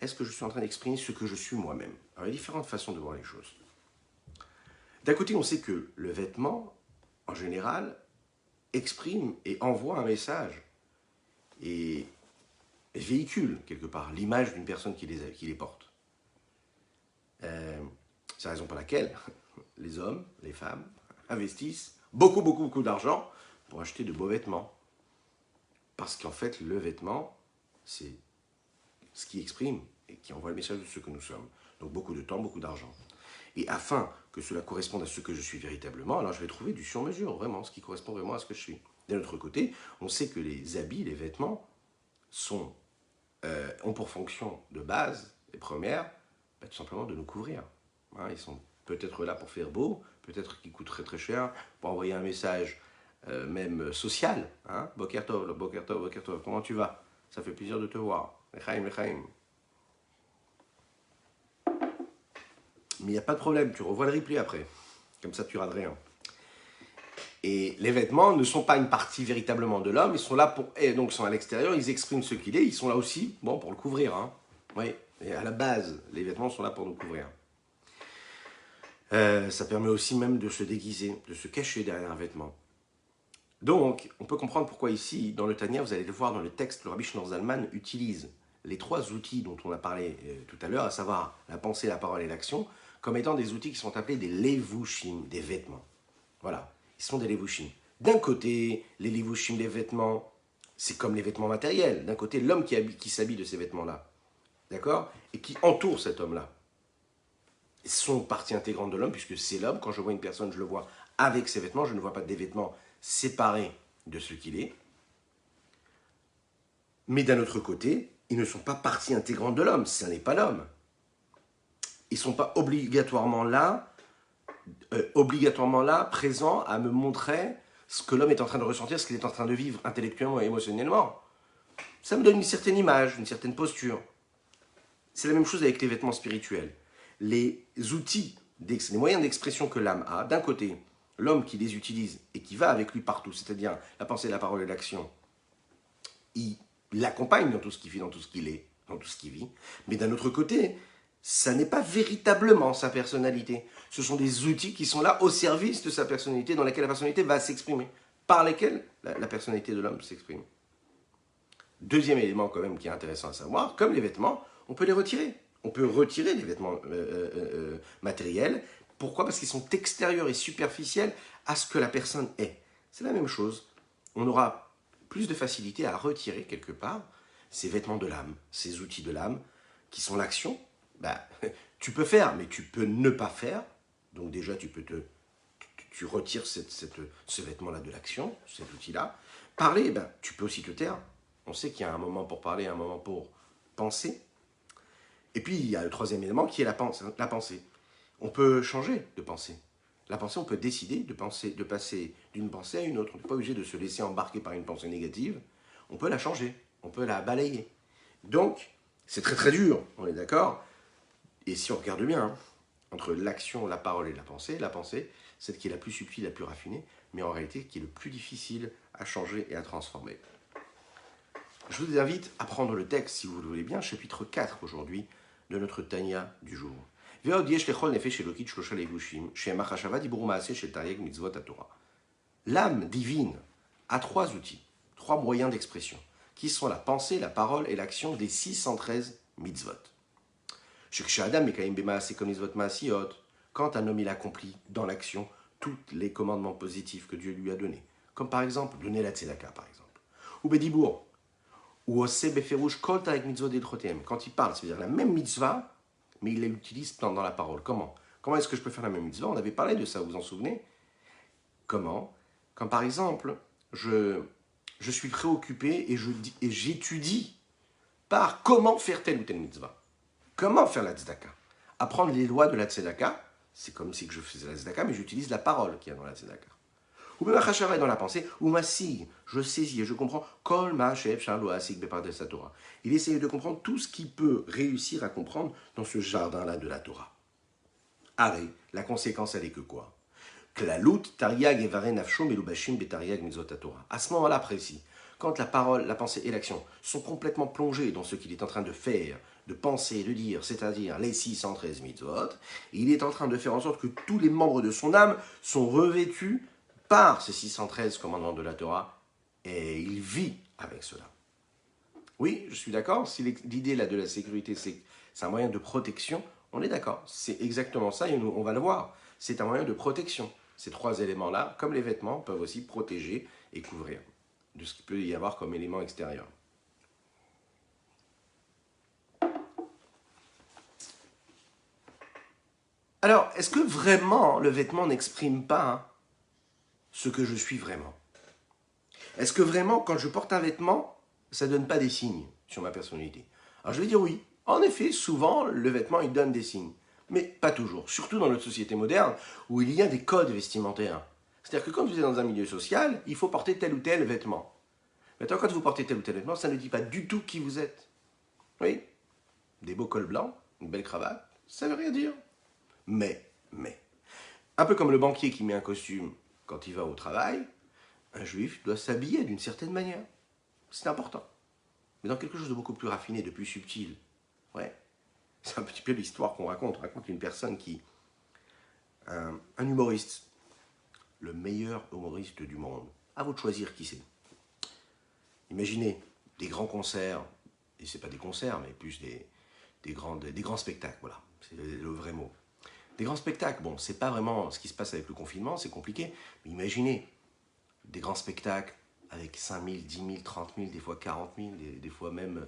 est-ce que je suis en train d'exprimer ce que je suis moi-même? Alors, il y a différentes façons de voir les choses. D'un côté, on sait que le vêtement, en général, exprime et envoie un message et véhicule, quelque part, l'image d'une personne qui les porte. C'est la raison pour laquelle les hommes, les femmes, investissent beaucoup d'argent pour acheter de beaux vêtements. Parce qu'en fait, le vêtement, c'est ce qui exprime et qui envoie le message de ce que nous sommes. Donc beaucoup de temps, beaucoup d'argent. Et afin que cela corresponde à ce que je suis véritablement, alors je vais trouver du sur-mesure, vraiment, ce qui correspond vraiment à ce que je suis. D'un autre côté, on sait que les habits, les vêtements, sont ont pour fonction de base, les premières, tout simplement de nous couvrir. Hein, ils sont peut-être là pour faire beau, peut-être qu'ils coûtent très très cher, pour envoyer un message même social. Hein, Boker Tov, Boker Tov, Boker Tov, comment tu vas? Ça fait plaisir de te voir. Lechaim, lechaim. Mais il n'y a pas de problème, tu revois le replay après. Comme ça, tu rates rien. Et les vêtements ne sont pas une partie véritablement de l'homme, ils sont là pour... Et donc, ils sont à l'extérieur, ils expriment ce qu'il est, ils sont là aussi, bon, pour le couvrir. Hein. Oui, et à la base, les vêtements sont là pour nous couvrir. Ça permet aussi même de se déguiser, de se cacher derrière un vêtement. Donc, on peut comprendre pourquoi ici, dans le Tanya, vous allez le voir dans le texte, le Rabbi Shneur Zalman utilise les trois outils dont on a parlé tout à l'heure, à savoir la pensée, la parole et l'action, comme étant des outils qui sont appelés des levushim, des vêtements. Voilà, ils sont des levushim. D'un côté, les levushim, les vêtements, c'est comme les vêtements matériels. D'un côté, l'homme qui s'habille de ces vêtements-là, d'accord, et qui entoure cet homme-là. Ils sont partie intégrante de l'homme, puisque c'est l'homme. Quand je vois une personne, je le vois avec ses vêtements, je ne vois pas des vêtements séparés de ce qu'il est. Mais d'un autre côté, ils ne sont pas partie intégrante de l'homme, ce n'est pas l'homme. Ils ne sont pas obligatoirement là, présents à me montrer ce que l'homme est en train de ressentir, ce qu'il est en train de vivre intellectuellement et émotionnellement. Ça me donne une certaine image, une certaine posture. C'est la même chose avec les vêtements spirituels. Les outils, les moyens d'expression que l'âme a, d'un côté, l'homme qui les utilise et qui va avec lui partout, c'est-à-dire la pensée, la parole et l'action, il l'accompagne dans tout ce qu'il fait, dans tout ce qu'il est, dans tout ce qu'il vit. Mais d'un autre côté, ça n'est pas véritablement sa personnalité. Ce sont des outils qui sont là au service de sa personnalité, dans laquelle la personnalité va s'exprimer, par lesquels la personnalité de l'homme s'exprime. Deuxième élément quand même qui est intéressant à savoir, comme les vêtements, on peut les retirer. On peut retirer les vêtements matériels. Pourquoi? Parce qu'ils sont extérieurs et superficiels à ce que la personne est. C'est la même chose. On aura plus de facilité à retirer quelque part ces vêtements de l'âme, ces outils de l'âme, qui sont l'action. Tu peux faire, mais tu peux ne pas faire. Donc déjà, tu retires ce vêtement-là de l'action, cet outil-là. Parler, tu peux aussi te taire. On sait qu'il y a un moment pour parler, un moment pour penser. Et puis, il y a le troisième élément qui est la pensée. On peut changer de pensée. La pensée, on peut décider de passer d'une pensée à une autre. On n'est pas obligé de se laisser embarquer par une pensée négative. On peut la changer, on peut la balayer. Donc, c'est très très dur, on est d'accord. Et si on regarde bien, entre l'action, la parole et la pensée, c'est qui est la plus subtile, la plus raffinée, mais en réalité qui est le plus difficile à changer et à transformer. Je vous invite à prendre le texte, si vous le voulez bien, chapitre 4 aujourd'hui, de notre Tanya du jour. L'âme divine a trois outils, trois moyens d'expression, qui sont la pensée, la parole et l'action des 613 mitzvot. Quand un homme il accomplit dans l'action tous les commandements positifs que Dieu lui a donnés, comme par exemple donner la tzedaka, par exemple, ou Bedibour, ou Ose Beferush Kol Tarek Mitzvot Dilchotem, quand il parle, c'est-à-dire la même mitzvah, mais il l'utilise dans la parole. Comment est-ce que je peux faire la même mitzvah? On avait parlé de ça, vous vous en souvenez? Comment? Quand par exemple, je suis préoccupé et j'étudie par comment faire telle ou telle mitzvah. Comment faire la tzedaka? Apprendre les lois de la tzedaka, c'est comme si je faisais la tzedaka, mais j'utilise la parole qu'il y a dans la tzedaka. Ou bien est dans la pensée, ou masig, je saisis et je comprends kol ma shef shalom asig bepar de sa Torah. Il essaye de comprendre tout ce qu'il peut réussir à comprendre dans ce jardin-là de la Torah. Arrêt, la conséquence elle est que quoi? Klalut tariag evare nafsho melubashim betariag mitzvot Torah. À ce moment-là précis, quand la parole, la pensée et l'action sont complètement plongés dans ce qu'il est en train de faire, de penser, de dire, c'est-à-dire les 613 mitzvot, il est en train de faire en sorte que tous les membres de son âme sont revêtus par ces 613 commandements de la Torah, et il vit avec cela. Oui, je suis d'accord, si l'idée là de la sécurité, c'est un moyen de protection, on est d'accord, c'est exactement ça, et nous, on va le voir, c'est un moyen de protection. Ces trois éléments-là, comme les vêtements, peuvent aussi protéger et couvrir de ce qu'il peut y avoir comme élément extérieur. Alors, est-ce que vraiment le vêtement n'exprime pas ce que je suis vraiment? Est-ce que vraiment, quand je porte un vêtement, ça ne donne pas des signes sur ma personnalité? Alors je vais dire oui. En effet, souvent, le vêtement, il donne des signes. Mais pas toujours. Surtout dans notre société moderne, où il y a des codes vestimentaires. C'est-à-dire que quand vous êtes dans un milieu social, il faut porter tel ou tel vêtement. Maintenant, quand vous portez tel ou tel vêtement, ça ne dit pas du tout qui vous êtes. Oui, des beaux cols blancs, une belle cravate, ça ne veut rien dire. Mais, un peu comme le banquier qui met un costume quand il va au travail, un juif doit s'habiller d'une certaine manière. C'est important. Mais dans quelque chose de beaucoup plus raffiné, de plus subtil. Ouais. C'est un petit peu l'histoire qu'on raconte. On raconte une personne qui... Un humoriste. Le meilleur humoriste du monde. À vous de choisir qui c'est. Imaginez des grands concerts, et c'est pas des concerts, mais plus des grands spectacles, voilà. C'est le vrai mot. Des grands spectacles, bon, c'est pas vraiment ce qui se passe avec le confinement, c'est compliqué, mais imaginez des grands spectacles avec 5 000, 10 000, 30 000, des fois 40 000, des fois même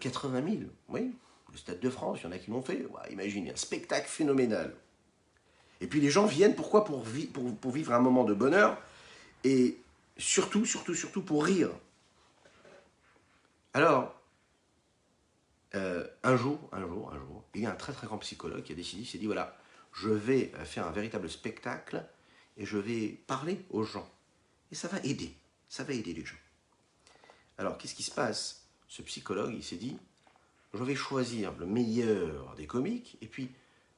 80 000. Oui, le Stade de France, il y en a qui l'ont fait. Ouais, imaginez, un spectacle phénoménal. Et puis les gens viennent, pourquoi pour vivre un moment de bonheur, et surtout pour rire. Alors, un jour, il y a un très très grand psychologue qui a décidé, il s'est dit, voilà, je vais faire un véritable spectacle et je vais parler aux gens. Et ça va aider les gens. Alors, qu'est-ce qui se passe? Ce psychologue, il s'est dit, je vais choisir le meilleur des comiques, et puis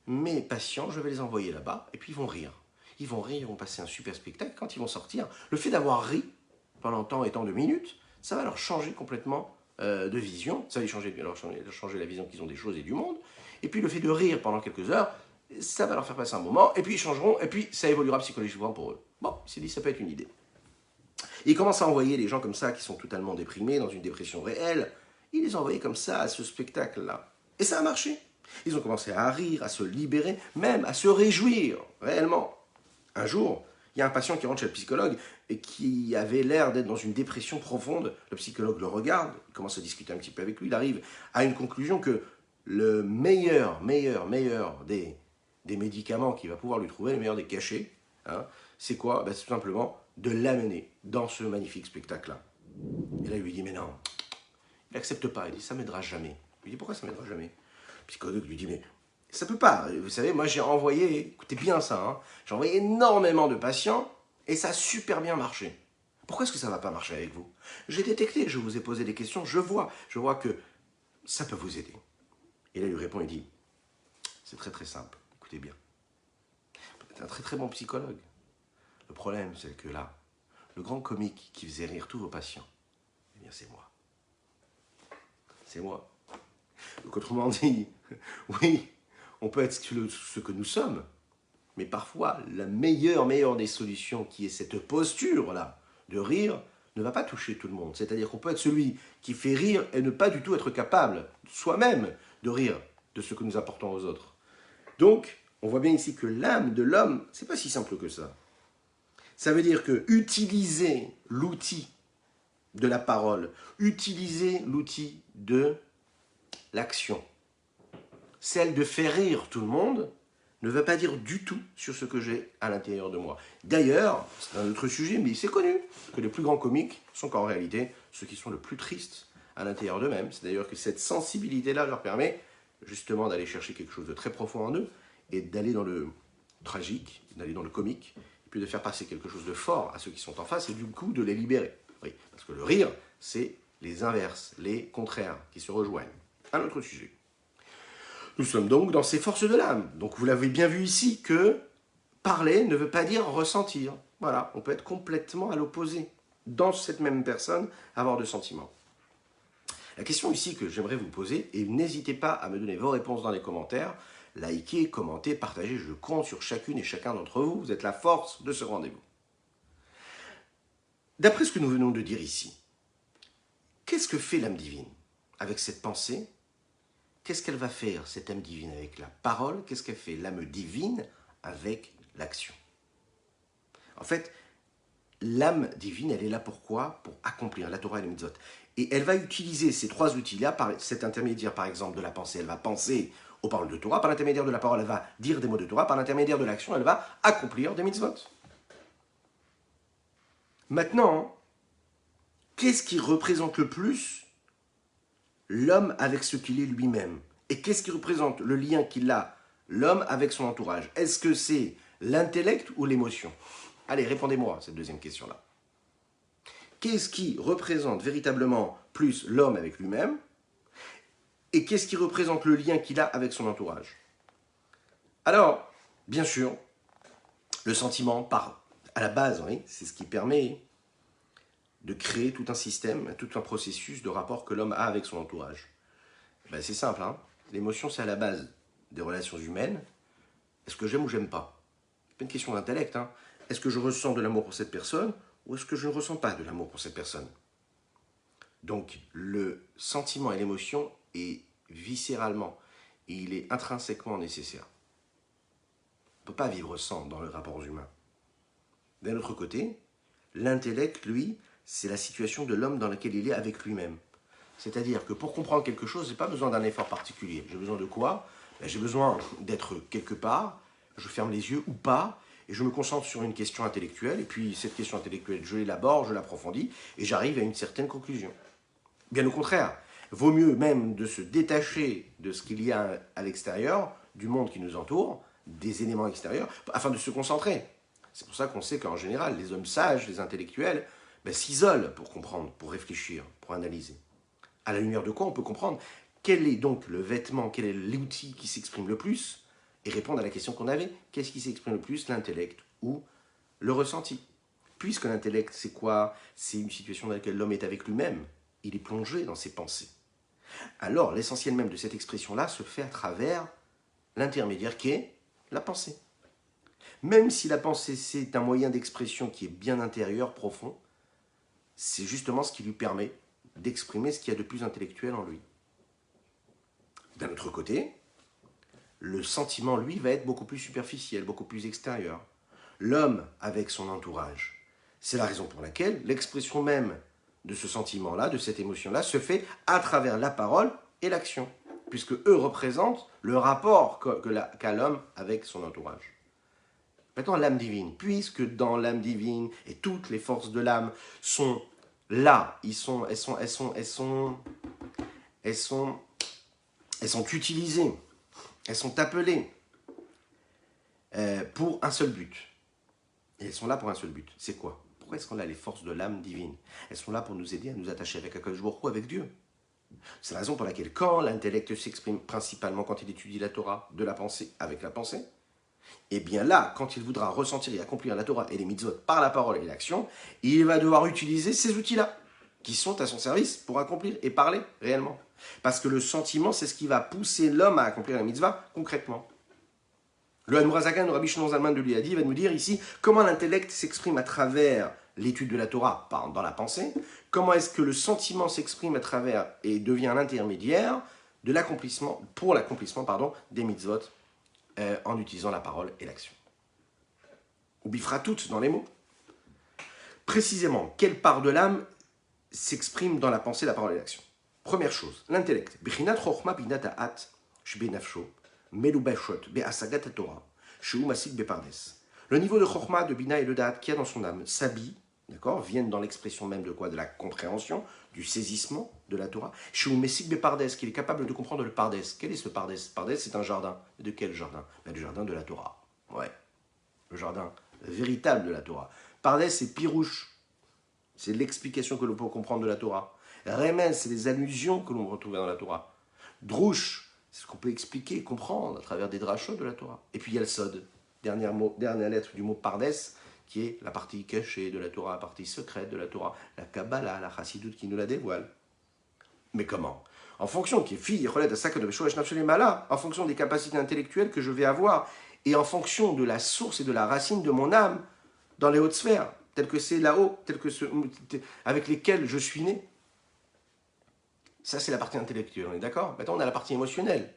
mes patients, je vais les envoyer là-bas, et puis ils vont rire. Ils vont passer un super spectacle. Quand ils vont sortir, le fait d'avoir ri pendant tant et tant de minutes, ça va leur changer complètement de vision, ça va leur changer la vision qu'ils ont des choses et du monde, et puis le fait de rire pendant quelques heures, ça va leur faire passer un moment, et puis ils changeront, et puis ça évoluera psychologiquement pour eux. Bon, il s'est dit, ça peut être une idée. Il commence à envoyer les gens comme ça, qui sont totalement déprimés, dans une dépression réelle, il les a envoyés comme ça à ce spectacle-là. Et ça a marché. Ils ont commencé à rire, à se libérer, même à se réjouir, réellement. Un jour, il y a un patient qui rentre chez le psychologue et qui avait l'air d'être dans une dépression profonde. Le psychologue le regarde, il commence à discuter un petit peu avec lui, il arrive à une conclusion que le meilleur des médicaments qu'il va pouvoir lui trouver, le meilleur des cachets, hein, c'est quoi? C'est tout simplement de l'amener dans ce magnifique spectacle-là. Et là, il lui dit, mais non, il n'accepte pas, il dit, ça ne m'aidera jamais. Il lui dit, pourquoi ça ne m'aidera jamais? Le psychologue lui dit, mais ça peut pas. Vous savez, moi j'ai envoyé, écoutez bien ça, hein, j'ai envoyé énormément de patients et ça a super bien marché. Pourquoi est-ce que ça ne va pas marcher avec vous? J'ai détecté, je vous ai posé des questions, je vois que ça peut vous aider. Et là, il lui répond, il dit, c'est très très simple, écoutez bien. Vous êtes un très très bon psychologue. Le problème, c'est que là, le grand comique qui faisait rire tous vos patients, eh bien c'est moi. C'est moi. Donc autrement dit, oui, on peut être ce que nous sommes, mais parfois, la meilleure des solutions, qui est cette posture-là, de rire, ne va pas toucher tout le monde. C'est-à-dire qu'on peut être celui qui fait rire et ne pas du tout être capable, soi-même, de rire de ce que nous apportons aux autres. Donc, on voit bien ici que l'âme de l'homme, c'est pas si simple que ça. Ça veut dire que utiliser l'outil de la parole, utiliser l'outil de l'action, celle de faire rire tout le monde, ne veut pas dire du tout sur ce que j'ai à l'intérieur de moi. D'ailleurs, c'est un autre sujet, mais c'est connu que les plus grands comiques sont qu'en réalité ceux qui sont le plus tristes à l'intérieur d'eux-mêmes. C'est d'ailleurs que cette sensibilité-là leur permet justement d'aller chercher quelque chose de très profond en eux et d'aller dans le tragique, d'aller dans le comique, et puis de faire passer quelque chose de fort à ceux qui sont en face et du coup de les libérer. Oui, parce que le rire, c'est les inverses, les contraires qui se rejoignent. Un autre sujet. Nous sommes donc dans ces forces de l'âme. Donc vous l'avez bien vu ici que parler ne veut pas dire ressentir. Voilà, on peut être complètement à l'opposé. Dans cette même personne, avoir de sentiments. La question ici que j'aimerais vous poser, et n'hésitez pas à me donner vos réponses dans les commentaires, likez, commentez, partagez, je compte sur chacune et chacun d'entre vous, vous êtes la force de ce rendez-vous. D'après ce que nous venons de dire ici, qu'est-ce que fait l'âme divine avec cette pensée? Qu'est-ce qu'elle va faire, cette âme divine, avec la parole? Qu'est-ce qu'elle fait, l'âme divine, avec l'action? En fait, l'âme divine, elle est là pourquoi? Pour accomplir la Torah et les mitzvot. Et elle va utiliser ces trois outils-là, par cet intermédiaire, par exemple, de la pensée. Elle va penser aux paroles de Torah. Par l'intermédiaire de la parole, elle va dire des mots de Torah. Par l'intermédiaire de l'action, elle va accomplir des mitzvot. Maintenant, qu'est-ce qui représente le plus l'homme avec ce qu'il est lui-même. Et qu'est-ce qui représente le lien qu'il a, l'homme avec son entourage? Est-ce que c'est l'intellect ou l'émotion? Allez, répondez-moi à cette deuxième question-là. Qu'est-ce qui représente véritablement plus l'homme avec lui-même? Et qu'est-ce qui représente le lien qu'il a avec son entourage? Alors, bien sûr, le sentiment part à la base, oui, c'est ce qui permet de créer tout un système, tout un processus de rapport que l'homme a avec son entourage. Ben, c'est simple, hein. L'émotion, c'est à la base des relations humaines. Est-ce que j'aime ou j'aime pas? C'est pas une question d'intellect, hein. Est-ce que je ressens de l'amour pour cette personne ou est-ce que je ne ressens pas de l'amour pour cette personne? Donc, le sentiment et l'émotion est viscéralement et il est intrinsèquement nécessaire. On ne peut pas vivre sans dans le rapport humain. D'un autre côté, l'intellect, lui, c'est la situation de l'homme dans laquelle il est avec lui-même. C'est-à-dire que pour comprendre quelque chose, je n'ai pas besoin d'un effort particulier. J'ai besoin de quoi? J'ai besoin d'être quelque part, je ferme les yeux ou pas, et je me concentre sur une question intellectuelle, et puis cette question intellectuelle, je l'élabore, je l'approfondis, et j'arrive à une certaine conclusion. Bien au contraire, vaut mieux même de se détacher de ce qu'il y a à l'extérieur, du monde qui nous entoure, des éléments extérieurs, afin de se concentrer. C'est pour ça qu'on sait qu'en général, les hommes sages, les intellectuels, s'isolent pour comprendre, pour réfléchir, pour analyser. À la lumière de quoi on peut comprendre quel est donc le vêtement, quel est l'outil qui s'exprime le plus, et répondre à la question qu'on avait, qu'est-ce qui s'exprime le plus, l'intellect ou le ressenti? Puisque l'intellect, c'est quoi? C'est une situation dans laquelle l'homme est avec lui-même, il est plongé dans ses pensées. Alors, l'essentiel même de cette expression-là se fait à travers l'intermédiaire qui est la pensée. Même si la pensée, c'est un moyen d'expression qui est bien intérieur, profond, c'est justement ce qui lui permet d'exprimer ce qu'il y a de plus intellectuel en lui. D'un autre côté, le sentiment, lui, va être beaucoup plus superficiel, beaucoup plus extérieur. L'homme avec son entourage. C'est la raison pour laquelle l'expression même de ce sentiment-là, de cette émotion-là, se fait à travers la parole et l'action, puisque eux représentent le rapport qu'a l'homme avec son entourage. Maintenant, l'âme divine, puisque dans l'âme divine, et toutes les forces de l'âme sont là, elles sont utilisées, elles sont appelées pour un seul but. Et elles sont là pour un seul but. C'est quoi? Pourquoi est-ce qu'on a les forces de l'âme divine? Elles sont là pour nous aider à nous attacher avec Akadosh Baruch Hu, avec Dieu. C'est la raison pour laquelle quand l'intellect s'exprime principalement quand il étudie la Torah de la pensée avec la pensée, et bien là, quand il voudra ressentir et accomplir la Torah et les mitzvot par la parole et l'action, il va devoir utiliser ces outils-là, qui sont à son service pour accomplir et parler réellement. Parce que le sentiment, c'est ce qui va pousser l'homme à accomplir la mitzvah concrètement. Le Hanmourazakan, Rabbi Shimon Zalman de Liadi, va nous dire ici comment l'intellect s'exprime à travers l'étude de la Torah dans la pensée, comment est-ce que le sentiment s'exprime à travers et devient l'intermédiaire de l'accomplissement, pour l'accomplissement des mitzvot en utilisant la parole et l'action. Ou bifra toutes dans les mots. Précisément, quelle part de l'âme s'exprime dans la pensée, la parole et l'action? Première chose, l'intellect. Bichinat chochma binat ha'at shbe nafsho melubashot be'asagat haTorah shehu masik bepardes. Le niveau de chochma, de bina et de da'at qu'il y a dans son âme s'habille, d'accord, viennent dans l'expression même de quoi? De la compréhension, du saisissement de la Torah. Shehu masik bepardes, qu'il est capable de comprendre le pardes. Quel est ce pardes? Pardes, c'est un jardin. De quel jardin? Du jardin de la Torah. Ouais, le jardin véritable de la Torah. Pardes, c'est pirouche. C'est l'explication que l'on peut comprendre de la Torah. Remez, c'est les allusions que l'on retrouve dans la Torah. Drouche, c'est ce qu'on peut expliquer, comprendre à travers des drachot de la Torah. Et puis il y a le Sod, dernière lettre du mot Pardes, qui est la partie cachée de la Torah, la partie secrète de la Torah, la Kabbalah, la Chassidoute qui nous la dévoile. Mais comment? En fonction en fonction des capacités intellectuelles que je vais avoir, et en fonction de la source et de la racine de mon âme dans les hautes sphères, telles que c'est là-haut, avec lesquelles je suis né. Ça, c'est la partie intellectuelle, on est d'accord? Maintenant, on a la partie émotionnelle.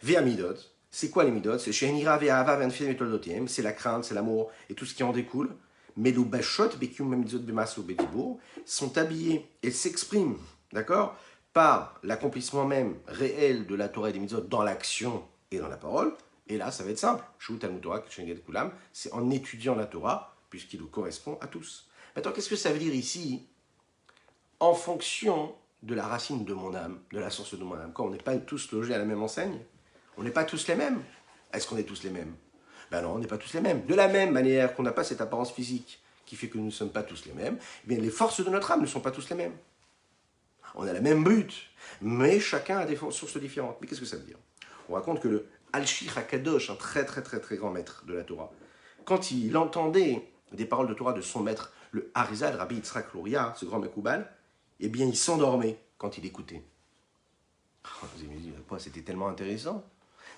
Vea midot, c'est quoi les midot? C'est shenira ve'ahava ve'anfim etoldotem, c'est la crainte, c'est l'amour et tout ce qui en découle. Melou bashot bekium midot bemaso bedibur sont habillés et s'expriment, d'accord, par l'accomplissement même réel de la Torah et des mitzvot dans l'action et dans la parole. Et là, ça va être simple. Shu Talmud Torah Shenget Kulam, c'est en étudiant la Torah, puisqu'il correspond à tous. Maintenant, qu'est-ce que ça veut dire ici? En fonction de la racine de mon âme, de la source de mon âme. Quand on n'est pas tous logés à la même enseigne, on n'est pas tous les mêmes. Est-ce qu'on est tous les mêmes? Ben non, on n'est pas tous les mêmes. De la même manière qu'on n'a pas cette apparence physique qui fait que nous ne sommes pas tous les mêmes, eh bien les forces de notre âme ne sont pas tous les mêmes. On a la même but, mais chacun a des sources différentes. Mais qu'est-ce que ça veut dire? On raconte que le Al-Shir HaKadosh, un très grand maître de la Torah, quand il entendait des paroles de Torah de son maître, le Harizal, Rabbi Yitzhak Luria, ce grand Mekoubal, eh bien il s'endormait quand il écoutait. Vous avez dit, c'était tellement intéressant.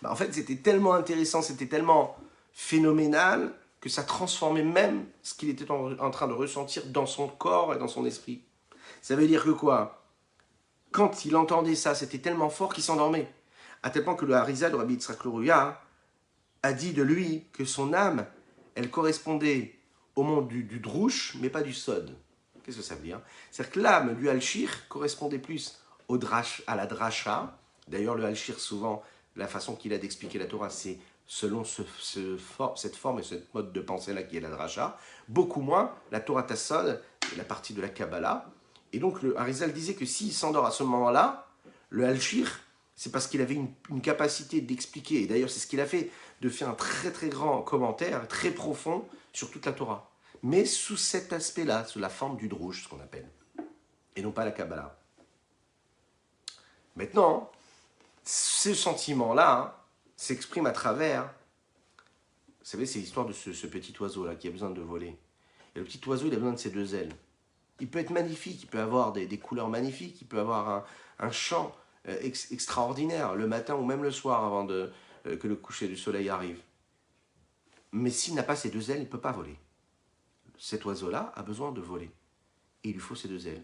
Ben, en fait, c'était tellement intéressant, c'était tellement phénoménal que ça transformait même ce qu'il était en train de ressentir dans son corps et dans son esprit. Ça veut dire que quoi? Quand il entendait ça, c'était tellement fort qu'il s'endormait. À tel point que le Harizal, le Rabbi Yitzhak Luria, a dit de lui que son âme, elle correspondait au monde du drouche, mais pas du sod. Qu'est-ce que ça veut dire? C'est-à-dire que l'âme du Al-Shir correspondait plus à la dracha. D'ailleurs, le Al-Shir, souvent, la façon qu'il a d'expliquer la Torah, c'est selon cette forme et ce mode de pensée-là qui est la dracha. Beaucoup moins la Torah Tassod, la partie de la Kabbalah. Et donc, le Harizal disait que s'il s'endort à ce moment-là, le Al-Shir, c'est parce qu'il avait une capacité d'expliquer. Et d'ailleurs, c'est ce qu'il a fait, de faire un très grand commentaire, très profond, sur toute la Torah. Mais sous cet aspect-là, sous la forme du drouche, ce qu'on appelle. Et non pas la Kabbalah. Maintenant, ce sentiment-là s'exprime à travers, vous savez, c'est l'histoire de ce petit oiseau-là qui a besoin de voler. Et le petit oiseau, il a besoin de ses deux ailes. Il peut être magnifique, il peut avoir des couleurs magnifiques, il peut avoir un chant extraordinaire le matin ou même le soir avant que le coucher du soleil arrive. Mais s'il n'a pas ses deux ailes, il ne peut pas voler. Cet oiseau-là a besoin de voler. Et il lui faut ses deux ailes.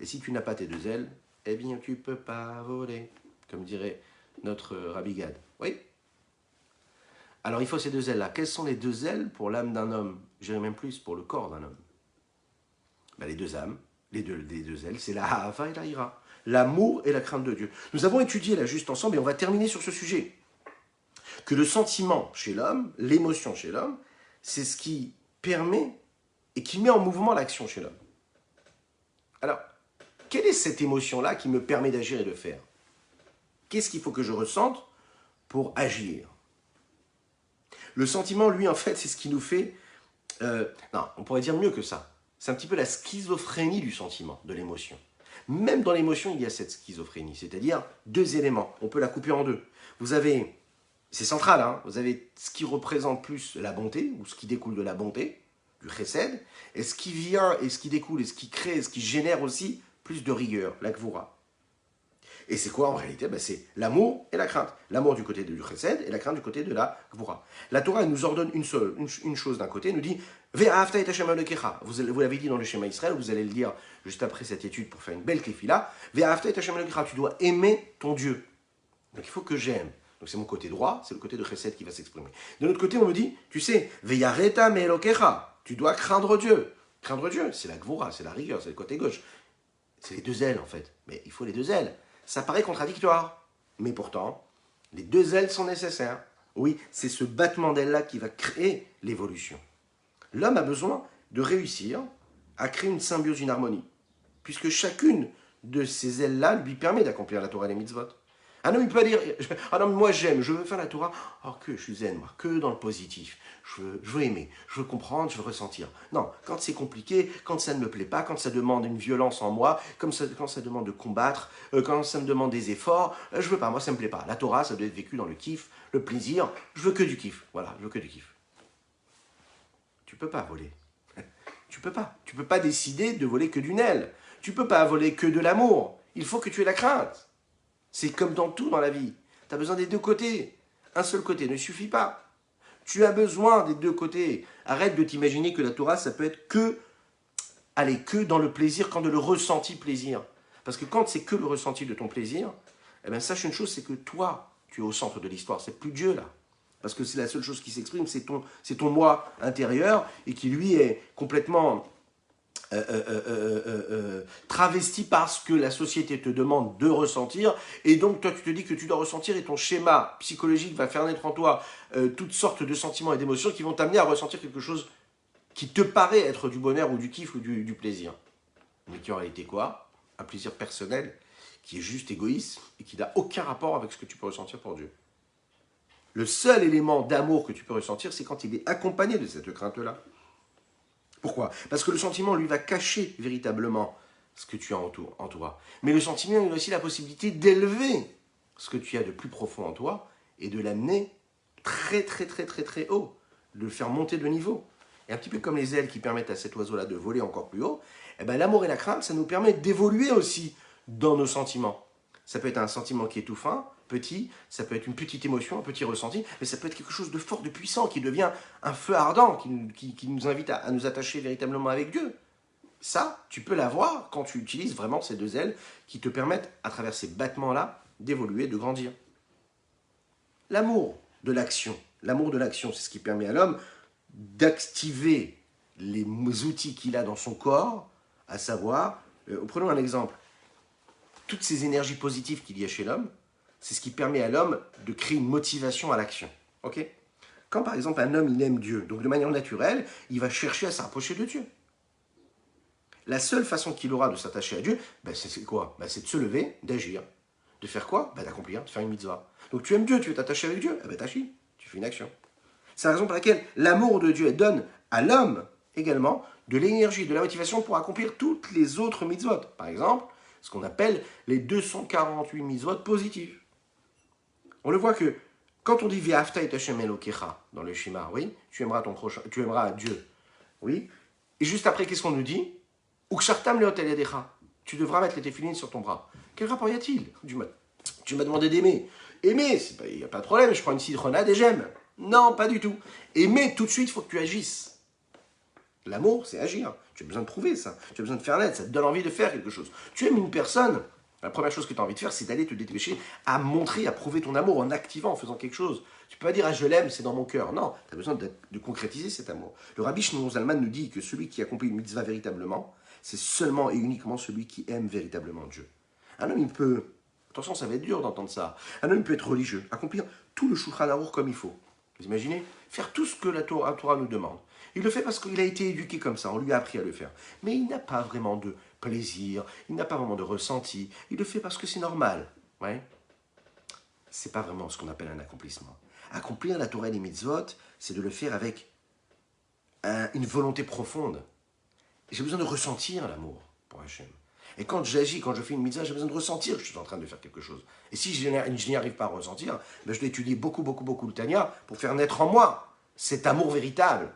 Et si tu n'as pas tes deux ailes, eh bien tu ne peux pas voler, comme dirait notre Rabbi Gad. Oui? Alors il faut ces deux ailes-là. Quelles sont les deux ailes pour l'âme d'un homme? Je dirais même plus pour le corps d'un homme. Ben, les deux âmes, les deux ailes, c'est la Hava et la Ira. L'amour et la crainte de Dieu. Nous avons étudié là juste ensemble et on va terminer sur ce sujet. Que le sentiment chez l'homme, l'émotion chez l'homme, c'est ce qui permet et qui met en mouvement l'action chez l'homme. Alors, quelle est cette émotion-là qui me permet d'agir et de faire? Qu'est-ce qu'il faut que je ressente pour agir? Le sentiment, lui, en fait, c'est ce qui nous fait... non, on pourrait dire mieux que ça. C'est un petit peu la schizophrénie du sentiment, de l'émotion. Même dans l'émotion, il y a cette schizophrénie, c'est-à-dire deux éléments. On peut la couper en deux. Vous avez, c'est central, hein, vous avez ce qui représente plus la bonté, ou ce qui découle de la bonté, du chesed, et ce qui vient, et ce qui découle, et ce qui crée, et ce qui génère aussi plus de rigueur, la gvura. Et c'est quoi en réalité? C'est l'amour et la crainte. L'amour du côté du chesed et la crainte du côté de la gvura. La Torah elle nous ordonne une chose d'un côté, elle nous dit Ve'ahavta et Hashem Elokecha. Vous l'avez dit dans le schéma Israël, vous allez le dire juste après cette étude pour faire une belle kefila. Ve'ahavta et Hashem Elokecha. Tu dois aimer ton Dieu. Donc il faut que j'aime. Donc c'est mon côté droit, c'est le côté de chesed qui va s'exprimer. De l'autre côté, on me dit, tu sais, Ve'yareta me Elokecha. Tu dois craindre Dieu. Craindre Dieu, c'est la gvura, c'est la rigueur, c'est le côté gauche. C'est les deux ailes en fait. Mais il faut les deux ailes. Ça paraît contradictoire, mais pourtant, les deux ailes sont nécessaires. Oui, c'est ce battement d'ailes-là qui va créer l'évolution. L'homme a besoin de réussir à créer une symbiose, une harmonie, puisque chacune de ces ailes-là lui permet d'accomplir la Torah et les mitzvot. Un homme, il peut pas dire « Ah non, moi j'aime, je veux faire la Torah, oh que je suis zen, moi, que dans le positif. Je veux aimer, je veux comprendre, je veux ressentir. » Non, quand c'est compliqué, quand ça ne me plaît pas, quand ça demande une violence en moi, quand ça demande de combattre, quand ça me demande des efforts, je veux pas, moi ça me plaît pas. La Torah, ça doit être vécu dans le kiff, le plaisir, je veux que du kiff. Voilà, je veux que du kiff. Tu peux pas voler. Tu peux pas. Tu peux pas décider de voler que d'une aile. Tu peux pas voler que de l'amour. Il faut que tu aies la crainte. C'est comme dans tout dans la vie. Tu as besoin des deux côtés. Un seul côté ne suffit pas. Tu as besoin des deux côtés. Arrête de t'imaginer que la Torah, ça peut être que dans le plaisir, quand de le ressenti plaisir. Parce que quand c'est que le ressenti de ton plaisir, eh bien, sache une chose, c'est que toi, tu es au centre de l'histoire. C'est plus Dieu, là. Parce que c'est la seule chose qui s'exprime, c'est ton moi intérieur, et qui, lui, est complètement... travesti par ce que la société te demande de ressentir, et donc toi tu te dis que tu dois ressentir, et ton schéma psychologique va faire naître en toi toutes sortes de sentiments et d'émotions qui vont t'amener à ressentir quelque chose qui te paraît être du bonheur ou du kiff ou du plaisir, mais qui en réalité quoi? un plaisir personnel qui est juste égoïste et qui n'a aucun rapport avec ce que tu peux ressentir pour Dieu. Le seul élément d'amour que tu peux ressentir, c'est quand il est accompagné de cette crainte-là. Pourquoi? Parce que le sentiment, lui, va cacher véritablement ce que tu as en toi. Mais le sentiment, il a aussi la possibilité d'élever ce que tu as de plus profond en toi et de l'amener très, très, très, très, très haut, de le faire monter de niveau. Et un petit peu comme les ailes qui permettent à cet oiseau-là de voler encore plus haut, eh ben, l'amour et la crainte, ça nous permet d'évoluer aussi dans nos sentiments. Ça peut être un sentiment qui est tout fin, petit, ça peut être une petite émotion, un petit ressenti, mais ça peut être quelque chose de fort, de puissant, qui devient un feu ardent, qui nous invite à nous attacher véritablement avec Dieu. Ça, tu peux l'avoir quand tu utilises vraiment ces deux ailes qui te permettent, à travers ces battements-là, d'évoluer, de grandir. L'amour de l'action, c'est ce qui permet à l'homme d'activer les outils qu'il a dans son corps, à savoir, prenons un exemple, toutes ces énergies positives qu'il y a chez l'homme, c'est ce qui permet à l'homme de créer une motivation à l'action. Ok? Quand par exemple un homme il aime Dieu, donc de manière naturelle, il va chercher à se rapprocher de Dieu. La seule façon qu'il aura de s'attacher à Dieu, c'est quoi? C'est de se lever, d'agir. De faire quoi? D'accomplir, de faire une mitzvah. Donc tu aimes Dieu, tu veux t'attacher avec Dieu, t'agis, tu fais une action. C'est la raison pour laquelle l'amour de Dieu donne à l'homme également de l'énergie, de la motivation pour accomplir toutes les autres mitzvot. Par exemple, ce qu'on appelle les 248 mitzvot positives. On le voit que quand on dit Ve'afta et Hashem Elokecha dans le Shema, oui, tu aimeras ton prochain, tu aimeras Dieu, oui. Et juste après, qu'est-ce qu'on nous dit? Ukshartam leot el yadecha, tu devras mettre les téphilines sur ton bras. Quel rapport y a-t-il? Tu m'as demandé d'aimer. Aimer, il n'y a pas de problème, je prends une citronade et j'aime. Non, pas du tout. Aimer, tout de suite, il faut que tu agisses. L'amour, c'est agir. Tu as besoin de prouver ça. Tu as besoin de faire naître. Ça te donne envie de faire quelque chose. Tu aimes une personne, la première chose que tu as envie de faire, c'est d'aller te dépêcher à montrer, à prouver ton amour en activant, en faisant quelque chose. Tu peux pas dire « Ah, je l'aime, c'est dans mon cœur ». Non, tu as besoin de concrétiser cet amour. Le Rabbi Shlomo Zalman nous dit que celui qui accomplit une mitzvah véritablement, c'est seulement et uniquement celui qui aime véritablement Dieu. Un homme, il peut... Attention, ça va être dur d'entendre ça. Un homme peut être religieux, accomplir tout le Shulchan Aruch comme il faut. Vous imaginez? Faire tout ce que la Torah nous demande. Il le fait parce qu'il a été éduqué comme ça, on lui a appris à le faire. Mais il n'a pas vraiment de plaisir, il n'a pas vraiment de ressenti. Il le fait parce que c'est normal. Ouais. C'est pas vraiment ce qu'on appelle un accomplissement. Accomplir la Torah et les mitzvot, c'est de le faire avec une volonté profonde. J'ai besoin de ressentir l'amour pour Hachem. Et quand j'agis, quand je fais une mitzvah, j'ai besoin de ressentir que je suis en train de faire quelque chose. Et si je n'y arrive pas à ressentir, je dois étudier beaucoup le Tanya pour faire naître en moi cet amour véritable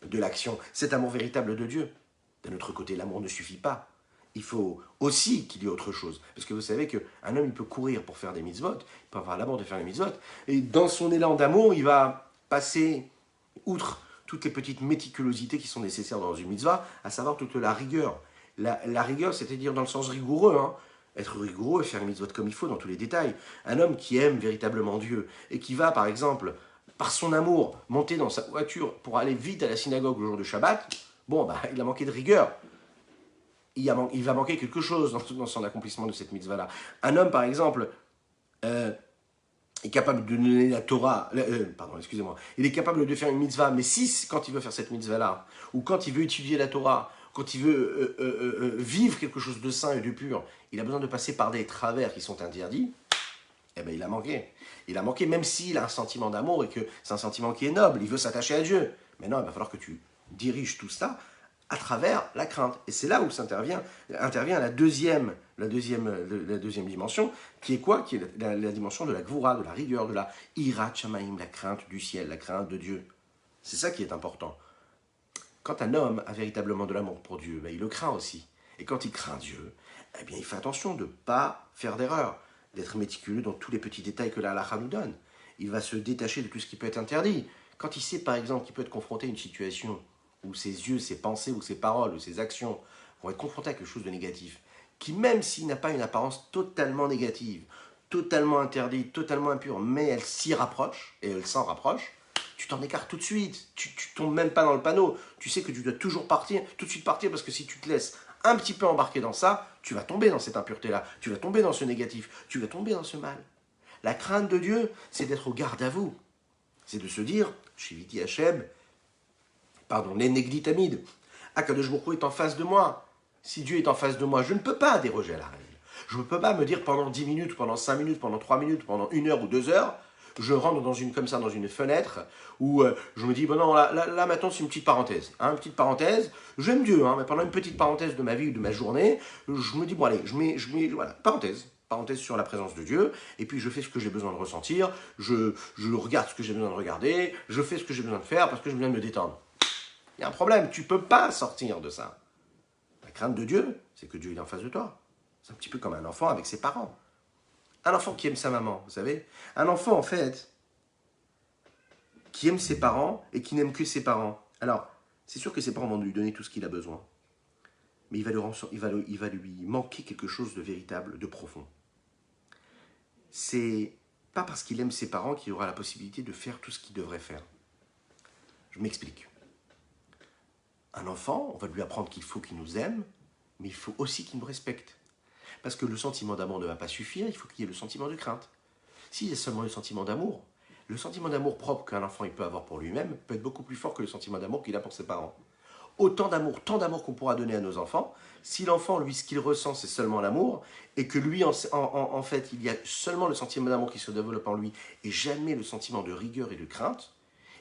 de l'action, cet amour véritable de Dieu. D'un autre côté, l'amour ne suffit pas. Il faut aussi qu'il y ait autre chose. Parce que vous savez qu'un homme, il peut courir pour faire des mitzvot, il peut avoir l'amour de faire les mitzvot, et dans son élan d'amour, il va passer outre toutes les petites méticulosités qui sont nécessaires dans une mitzvah, à savoir toute la rigueur. La rigueur, c'est-à-dire dans le sens rigoureux, hein. Être rigoureux et faire une mitzvot comme il faut dans tous les détails. Un homme qui aime véritablement Dieu et qui va, par exemple, par son amour, monter dans sa voiture pour aller vite à la synagogue le jour de Shabbat, il a manqué de rigueur. Il va manquer quelque chose dans son accomplissement de cette mitzvah-là. Un homme, par exemple, est capable de donner la Torah, il est capable de faire une mitzvah, mais si, quand il veut faire cette mitzvah-là, ou quand il veut étudier la Torah, quand il veut vivre quelque chose de saint et de pur, il a besoin de passer par des travers qui sont interdits, il a manqué. Il a manqué même s'il a un sentiment d'amour et que c'est un sentiment qui est noble, il veut s'attacher à Dieu. Mais non, il va falloir que tu diriges tout ça à travers la crainte. Et c'est là où intervient la deuxième dimension, qui est quoi? Qui est la dimension de la gvoura, de la rigueur, de la hirat shamaim, la crainte du ciel, la crainte de Dieu. C'est ça qui est important. Quand un homme a véritablement de l'amour pour Dieu, il le craint aussi. Et quand il craint Dieu, il fait attention de ne pas faire d'erreur, d'être méticuleux dans tous les petits détails que la halakha nous donne. Il va se détacher de tout ce qui peut être interdit. Quand il sait par exemple qu'il peut être confronté à une situation où ses yeux, ses pensées, ou ses paroles, ou ses actions vont être confrontés à quelque chose de négatif, qui même s'il n'a pas une apparence totalement négative, totalement interdite, totalement impure, mais elle s'y rapproche, et elle s'en rapproche, tu t'en écartes tout de suite, tu tombes même pas dans le panneau, tu sais que tu dois toujours tout de suite partir, parce que si tu te laisses un petit peu embarquer dans ça, tu vas tomber dans cette impureté-là, tu vas tomber dans ce négatif, tu vas tomber dans ce mal. La crainte de Dieu, c'est d'être au garde à vous, c'est de se dire, Shiviti Hashem, l'Enegdi Tamid, Akadosh Baruch Hu est en face de moi, Si Dieu est en face de moi, je ne peux pas déroger à la règle. Je ne peux pas me dire pendant 10 minutes, pendant 5 minutes, pendant 3 minutes, pendant 1 heure ou 2 heures, je rentre comme ça dans une fenêtre où je me dis, bon non, là maintenant c'est une petite parenthèse. Hein, une petite parenthèse, j'aime Dieu, hein, mais pendant une petite parenthèse de ma vie ou de ma journée, je me dis, bon allez, voilà, parenthèse sur la présence de Dieu, et puis je fais ce que j'ai besoin de ressentir, je regarde ce que j'ai besoin de regarder, je fais ce que j'ai besoin de faire parce que j'ai besoin de me détendre. Il y a un problème, tu ne peux pas sortir de ça. La crainte de Dieu, c'est que Dieu est en face de toi. C'est un petit peu comme un enfant avec ses parents. Un enfant qui aime sa maman, vous savez. Un enfant, en fait, qui aime ses parents et qui n'aime que ses parents. Alors, c'est sûr que ses parents vont lui donner tout ce qu'il a besoin. Mais il va lui manquer quelque chose de véritable, de profond. C'est pas parce qu'il aime ses parents qu'il aura la possibilité de faire tout ce qu'il devrait faire. Je m'explique. Un enfant, on va lui apprendre qu'il faut qu'il nous aime, mais il faut aussi qu'il nous respecte. Parce que le sentiment d'amour ne va pas suffire, il faut qu'il y ait le sentiment de crainte. S'il y a seulement le sentiment d'amour propre qu'un enfant il peut avoir pour lui-même peut être beaucoup plus fort que le sentiment d'amour qu'il a pour ses parents. Autant d'amour, tant d'amour qu'on pourra donner à nos enfants, si l'enfant, lui, ce qu'il ressent, c'est seulement l'amour, et que lui, en fait, il y a seulement le sentiment d'amour qui se développe en lui, et jamais le sentiment de rigueur et de crainte,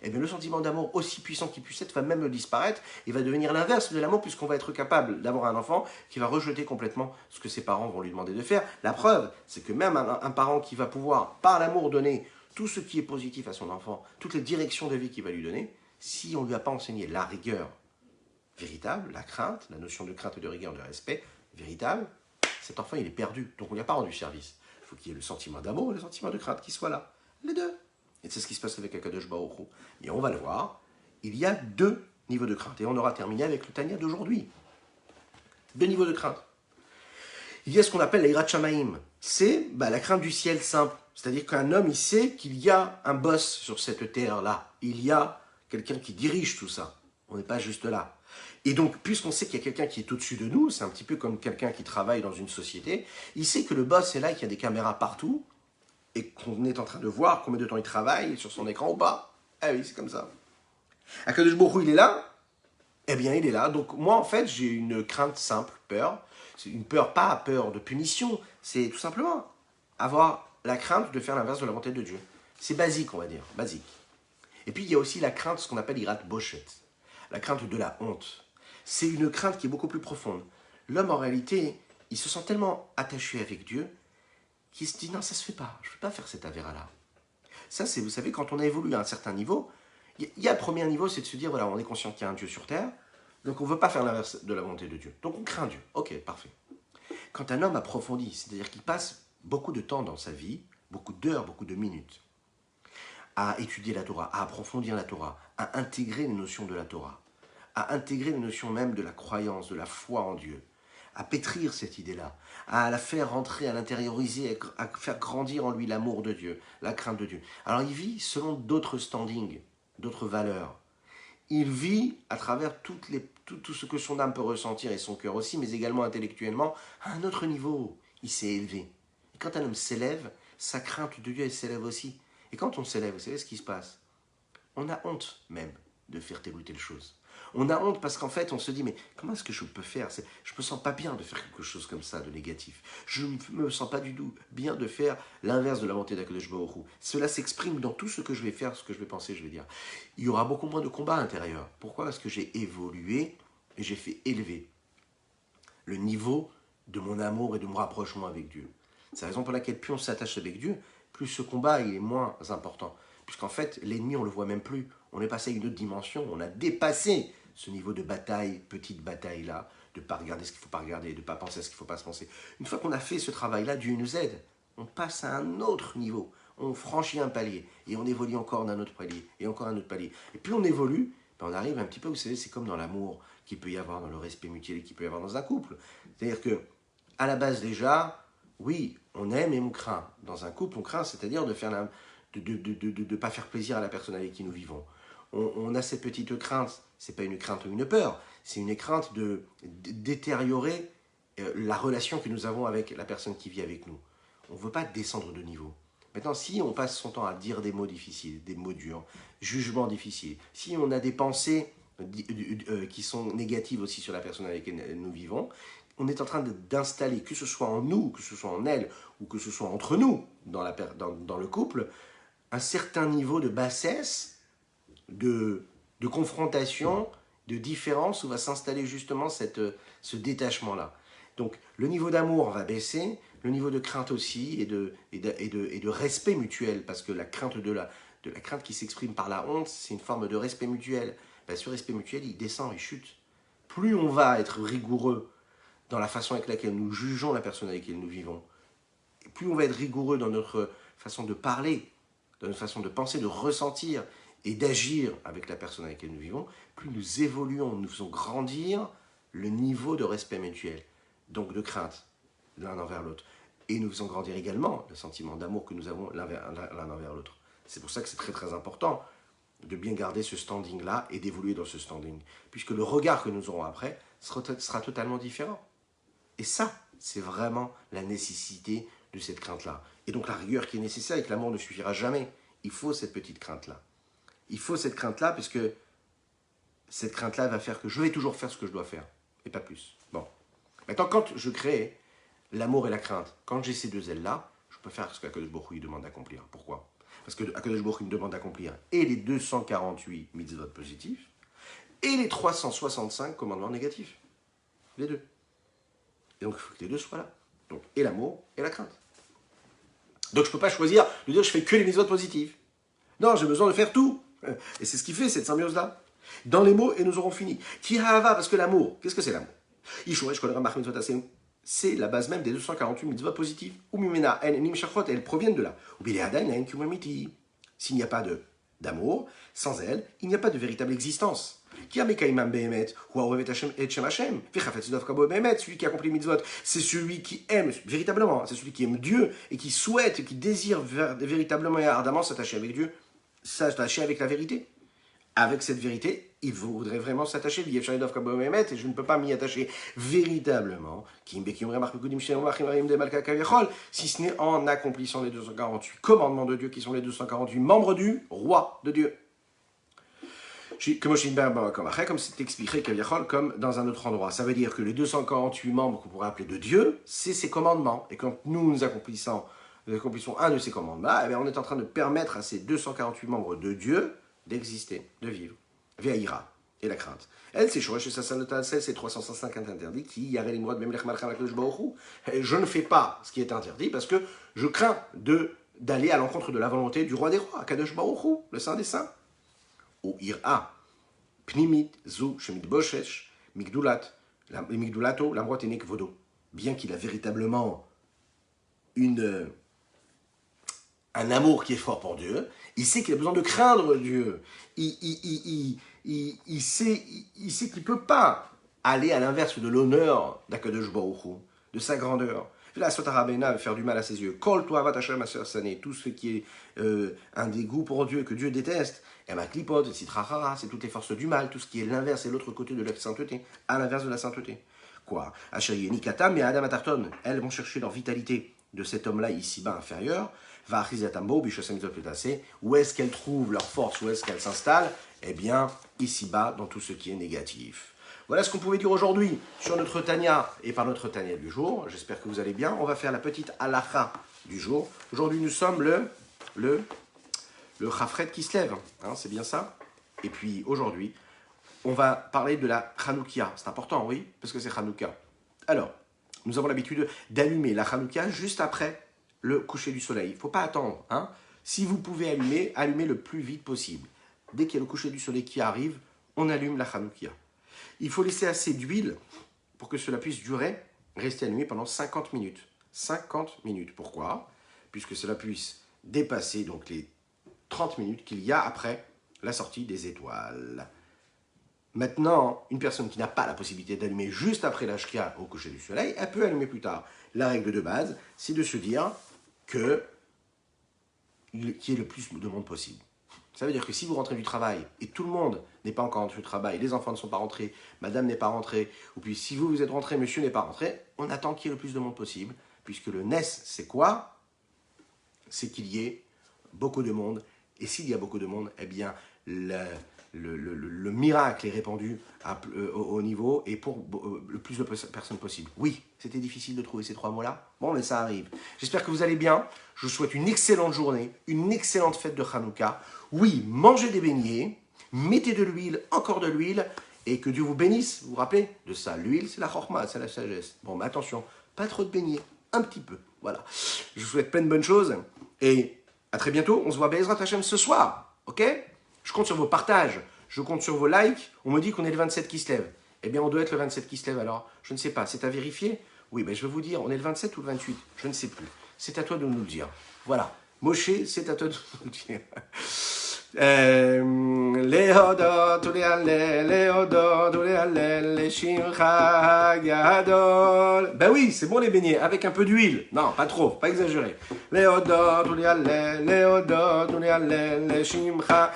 eh bien, le sentiment d'amour, aussi puissant qu'il puisse être, va même disparaître et va devenir l'inverse de l'amour, puisqu'on va être capable d'avoir un enfant qui va rejeter complètement ce que ses parents vont lui demander de faire. La preuve, c'est que même un parent qui va pouvoir, par l'amour, donner tout ce qui est positif à son enfant, toutes les directions de vie qu'il va lui donner, si on ne lui a pas enseigné la rigueur véritable, la crainte, la notion de crainte et de rigueur, de respect véritable, cet enfant, il est perdu. Donc, on ne lui a pas rendu service. Il faut qu'il y ait le sentiment d'amour et le sentiment de crainte qui soient là. Les deux. Et c'est ce qui se passe avec Akadosh Baruch Hu. Et on va le voir, il y a 2 niveaux de crainte. Et on aura terminé avec le Tanya d'aujourd'hui. 2 niveaux de crainte. Il y a ce qu'on appelle l'Eirat Shamaim. C'est la crainte du ciel simple. C'est-à-dire qu'un homme, il sait qu'il y a un boss sur cette terre-là. Il y a quelqu'un qui dirige tout ça. On n'est pas juste là. Et donc, puisqu'on sait qu'il y a quelqu'un qui est au-dessus de nous, c'est un petit peu comme quelqu'un qui travaille dans une société, il sait que le boss est là, qu'il y a des caméras partout, et qu'on est en train de voir combien de temps il travaille sur son écran ou pas. Ah oui, c'est comme ça. Akadosh Baruch Hu, il est là. Eh bien, il est là. Donc, moi, en fait, j'ai une crainte simple, peur. C'est une peur, pas peur de punition. C'est tout simplement avoir la crainte de faire l'inverse de la volonté de Dieu. C'est basique, on va dire. Basique. Et puis, il y a aussi la crainte, ce qu'on appelle Irat Boshet. La crainte de la honte. C'est une crainte qui est beaucoup plus profonde. L'homme, en réalité, il se sent tellement attaché avec Dieu qui se dit non, ça se fait pas, je ne peux pas faire cette avéra-là. Ça, c'est, vous savez, quand on a évolué à un certain niveau, il y a le premier niveau, c'est de se dire, voilà, on est conscient qu'il y a un Dieu sur terre, donc on ne veut pas faire l'inverse de la volonté de Dieu. Donc on craint Dieu. Ok, parfait. Quand un homme approfondit, c'est-à-dire qu'il passe beaucoup de temps dans sa vie, beaucoup d'heures, beaucoup de minutes, à étudier la Torah, à approfondir la Torah, à intégrer les notions de la Torah, à intégrer les notions même de la croyance, de la foi en Dieu, à pétrir cette idée-là, à la faire rentrer, à l'intérioriser, à faire grandir en lui l'amour de Dieu, la crainte de Dieu. Alors il vit selon d'autres standings, d'autres valeurs. Il vit à travers tout ce que son âme peut ressentir et son cœur aussi, mais également intellectuellement, à un autre niveau. Il s'est élevé. Et quand un homme s'élève, sa crainte de Dieu elle s'élève aussi. Et quand on s'élève, vous savez ce qui se passe? On a honte même de faire telle ou telle chose. On a honte parce qu'en fait, on se dit, mais comment est-ce que je peux faire? Je me sens pas bien de faire quelque chose comme ça, de négatif. Je ne me sens pas du tout bien de faire l'inverse de la volonté d'Akadosh Baruch Hu. Cela s'exprime dans tout ce que je vais faire, ce que je vais penser, je vais dire. Il y aura beaucoup moins de combats intérieurs. Pourquoi? Parce que j'ai évolué et j'ai fait élever le niveau de mon amour et de mon rapprochement avec Dieu. C'est la raison pour laquelle plus on s'attache avec Dieu, plus ce combat il est moins important. Puisqu'en fait, l'ennemi, on ne le voit même plus. On est passé à une autre dimension. On a dépassé ce niveau de bataille, petite bataille-là, de ne pas regarder ce qu'il ne faut pas regarder, de ne pas penser à ce qu'il ne faut pas se penser. Une fois qu'on a fait ce travail-là, Dieu nous aide. On passe à un autre niveau. On franchit un palier. Et on évolue encore d'un autre palier. Et encore un autre palier. Et plus on évolue, on arrive un petit peu, vous savez, c'est comme dans l'amour qu'il peut y avoir, dans le respect mutuel qu'il peut y avoir dans un couple. C'est-à-dire que, à la base déjà, oui, on aime et on craint. Dans un couple, on craint, c'est-à-dire de faire de pas faire plaisir à la personne avec qui nous vivons. On a cette petite crainte, c'est pas une crainte ou une peur, c'est une crainte de détériorer la relation que nous avons avec la personne qui vit avec nous. On ne veut pas descendre de niveau. Maintenant, si on passe son temps à dire des mots difficiles, des mots durs, jugements difficiles, si on a des pensées qui sont négatives aussi sur la personne avec laquelle nous vivons, on est en train d'installer, que ce soit en nous, que ce soit en elle, ou que ce soit entre nous, dans le couple, un certain niveau de bassesse, de confrontation, de différence, où va s'installer justement ce détachement-là. Donc le niveau d'amour va baisser, le niveau de crainte aussi, et de respect mutuel, parce que la crainte de la crainte qui s'exprime par la honte, c'est une forme de respect mutuel. Ben, ce respect mutuel, il descend, il chute. Plus on va être rigoureux dans la façon avec laquelle nous jugeons la personne avec laquelle nous vivons, et plus on va être rigoureux dans notre façon de parler, dans notre façon de penser, de ressentir et d'agir avec la personne avec laquelle nous vivons, plus nous évoluons, nous faisons grandir le niveau de respect mutuel, donc de crainte l'un envers l'autre. Et nous faisons grandir également le sentiment d'amour que nous avons l'un envers l'autre. C'est pour ça que c'est très très important de bien garder ce standing-là et d'évoluer dans ce standing, puisque le regard que nous aurons après sera totalement différent. Et ça, c'est vraiment la nécessité de cette crainte-là. Et donc la rigueur qui est nécessaire et que l'amour ne suffira jamais. Il faut cette petite crainte-là. Il faut cette crainte-là, puisque cette crainte-là va faire que je vais toujours faire ce que je dois faire, et pas plus. Bon. Maintenant, quand je crée l'amour et la crainte, quand j'ai ces deux ailes-là, je peux faire ce qu'Akadosh Baruch Hu demande d'accomplir. Pourquoi? Parce que Akadosh Baruch Hu me demande d'accomplir et les 248 mitzvot positifs, et les 365 commandements négatifs. Les deux. Et donc, il faut que les deux soient là. Donc, et l'amour et la crainte. Donc, je ne peux pas choisir de dire je fais que les mitzvot positifs. Non, j'ai besoin de faire tout. Et c'est ce qui fait cette symbiose-là. Dans les mots, et nous aurons fini. Tihava, parce que l'amour, qu'est-ce que c'est l'amour? C'est la base même des 248 mitzvot positifs. Elles proviennent de là. S'il n'y a pas d'amour, sans elle, il n'y a pas de véritable existence. Celui qui accomplit mitzvot, c'est celui qui aime véritablement, c'est celui qui aime Dieu et qui souhaite, qui désire véritablement et ardemment s'attacher avec Dieu, s'attacher avec la vérité. Avec cette vérité, il voudrait vraiment s'attacher. Et je ne peux pas m'y attacher véritablement, si ce n'est en accomplissant les 248 commandements de Dieu, qui sont les 248 membres du roi de Dieu. Comme c'est expliqué comme dans un autre endroit. Ça veut dire que les 248 membres qu'on pourrait appeler de Dieu, c'est ses commandements. Et quand nous accomplissons un de ces commandements, eh bien, on est en train de permettre à ces 248 membres de Dieu d'exister, de vivre. Ve'aïra, et la crainte. Elle, c'est Shoresh et Sassanota, c'est 305 interdits, qui y a les mois de même je ne fais pas ce qui est interdit parce que je crains d'aller à l'encontre de la volonté du roi des rois, Kadosh Baruch Hu, le saint des saints. Ou ira, pnimit, zu, shemit boshesh, migdulato, l'amrotenek vodo. Bien qu'il a véritablement un amour qui est fort pour Dieu, il sait qu'il a besoin de craindre Dieu. Il sait qu'il ne peut pas aller à l'inverse de l'honneur d'Akadosh Baruch Hu, de sa grandeur. La Sotarabena veut faire du mal à ses yeux. Kol toavat Hashem aser sané, tout ce qui est un dégoût pour Dieu, que Dieu déteste. Et ma klipot, c'est toutes les forces du mal, tout ce qui est l'inverse et l'autre côté de la sainteté, à l'inverse de la sainteté. Quoi? Asheri Katam et Adam Atarton, elles vont chercher leur vitalité de cet homme-là ici-bas inférieur. Va Achizatambo, Bishosamizot Petase, où est-ce qu'elles trouvent leur force, où est-ce qu'elles s'installent? Eh bien, ici-bas, dans tout ce qui est négatif. Voilà ce qu'on pouvait dire aujourd'hui sur notre Tania et par notre Tania du jour. J'espère que vous allez bien. On va faire la petite halakha du jour. Aujourd'hui, nous sommes le Chafret qui se lève. Hein, c'est bien ça. Et puis, aujourd'hui, on va parler de la Hanoukia. C'est important, oui, parce que c'est Hanouka. Alors, nous avons l'habitude d'allumer la Hanouka juste après le coucher du soleil. Il ne faut pas attendre. Hein. Si vous pouvez allumer, allumez le plus vite possible. Dès qu'il y a le coucher du soleil qui arrive, on allume la Hanoukia. Il faut laisser assez d'huile pour que cela puisse durer, rester allumé pendant 50 minutes. 50 minutes. Pourquoi? Puisque cela puisse dépasser donc les 30 minutes qu'il y a après la sortie des étoiles. Maintenant, une personne qui n'a pas la possibilité d'allumer juste après la shkia au coucher du soleil, elle peut allumer plus tard. La règle de base, c'est de se dire qu'il y ait le plus de monde possible. Ça veut dire que si vous rentrez du travail et tout le monde n'est pas encore rentré du travail, les enfants ne sont pas rentrés, madame n'est pas rentrée, ou puis si vous êtes rentré, monsieur n'est pas rentré, on attend qu'il y ait le plus de monde possible, puisque le NES, c'est quoi? C'est qu'il y ait beaucoup de monde, et s'il y a beaucoup de monde, eh bien, le miracle est répandu au niveau et pour le plus de personnes possible. Oui, c'était difficile de trouver ces 3 mots-là. Bon, mais ça arrive. J'espère que vous allez bien. Je vous souhaite une excellente journée, une excellente fête de Hanouka. Oui, mangez des beignets, mettez de l'huile, encore de l'huile, et que Dieu vous bénisse. Vous vous rappelez de ça? L'huile, c'est la chorma, c'est la sagesse. Bon, mais attention, pas trop de beignets, un petit peu. Voilà. Je vous souhaite plein de bonnes choses et à très bientôt. On se voit Be'ezrat Hashem ce soir, ok? Je compte sur vos partages, je compte sur vos likes. On me dit qu'on est le 27 qui se lève. Eh bien, on doit être le 27 qui se lève alors. Je ne sais pas, c'est à vérifier? Oui, ben je vais vous dire, on est le 27 ou le 28? Je ne sais plus. C'est à toi de nous le dire. Voilà. Moshe, c'est à toi de nous le dire. Lehodot ulehalel, lehodot ulehalel, leshimcha gadol. Ben oui, c'est bon les beignets, avec un peu d'huile. Non, pas trop, pas exagéré. Lehodot ulehalel, lehodot ulehalel, leshimcha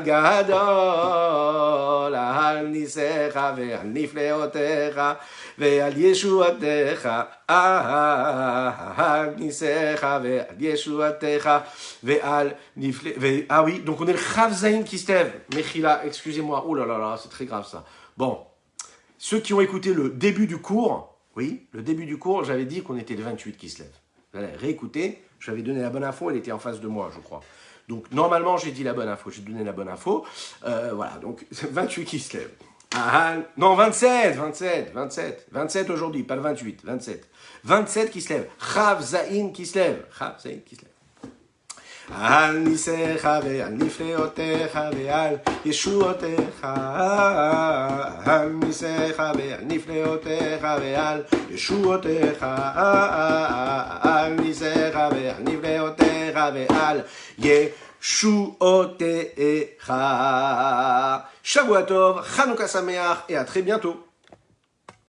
gadol. Al nisecha ve'al nifleotecha ve'al yeshuatecha. Al nisecha ve'al yeshuatecha ve'al nifle. Ah oui, donc on est le Chav Zayin qui se lève. Mechila, excusez-moi. Oh là là là, c'est très grave ça. Bon, ceux qui ont écouté le début du cours, oui, le début du cours, j'avais dit qu'on était le 28 qui se lève. Vous allez réécouter, j'avais donné la bonne info, elle était en face de moi, je crois. Donc normalement, j'ai dit la bonne info, j'ai donné la bonne info. Voilà, donc 28 qui se lève. Ah, non, 27 aujourd'hui, pas le 28, 27. 27 qui se lève. Chav Zayin qui se lève. Chav Zayin qui se lève. Al nisecha ve'al nifleotecha ve'al yeshuotecha. Al nisecha ve'al nifleotecha ve'al yeshuotecha. Al nisecha ve'al nifleotecha ve'al yeshuotecha. Shavua Tov, Chanukah Sameach et à très bientôt.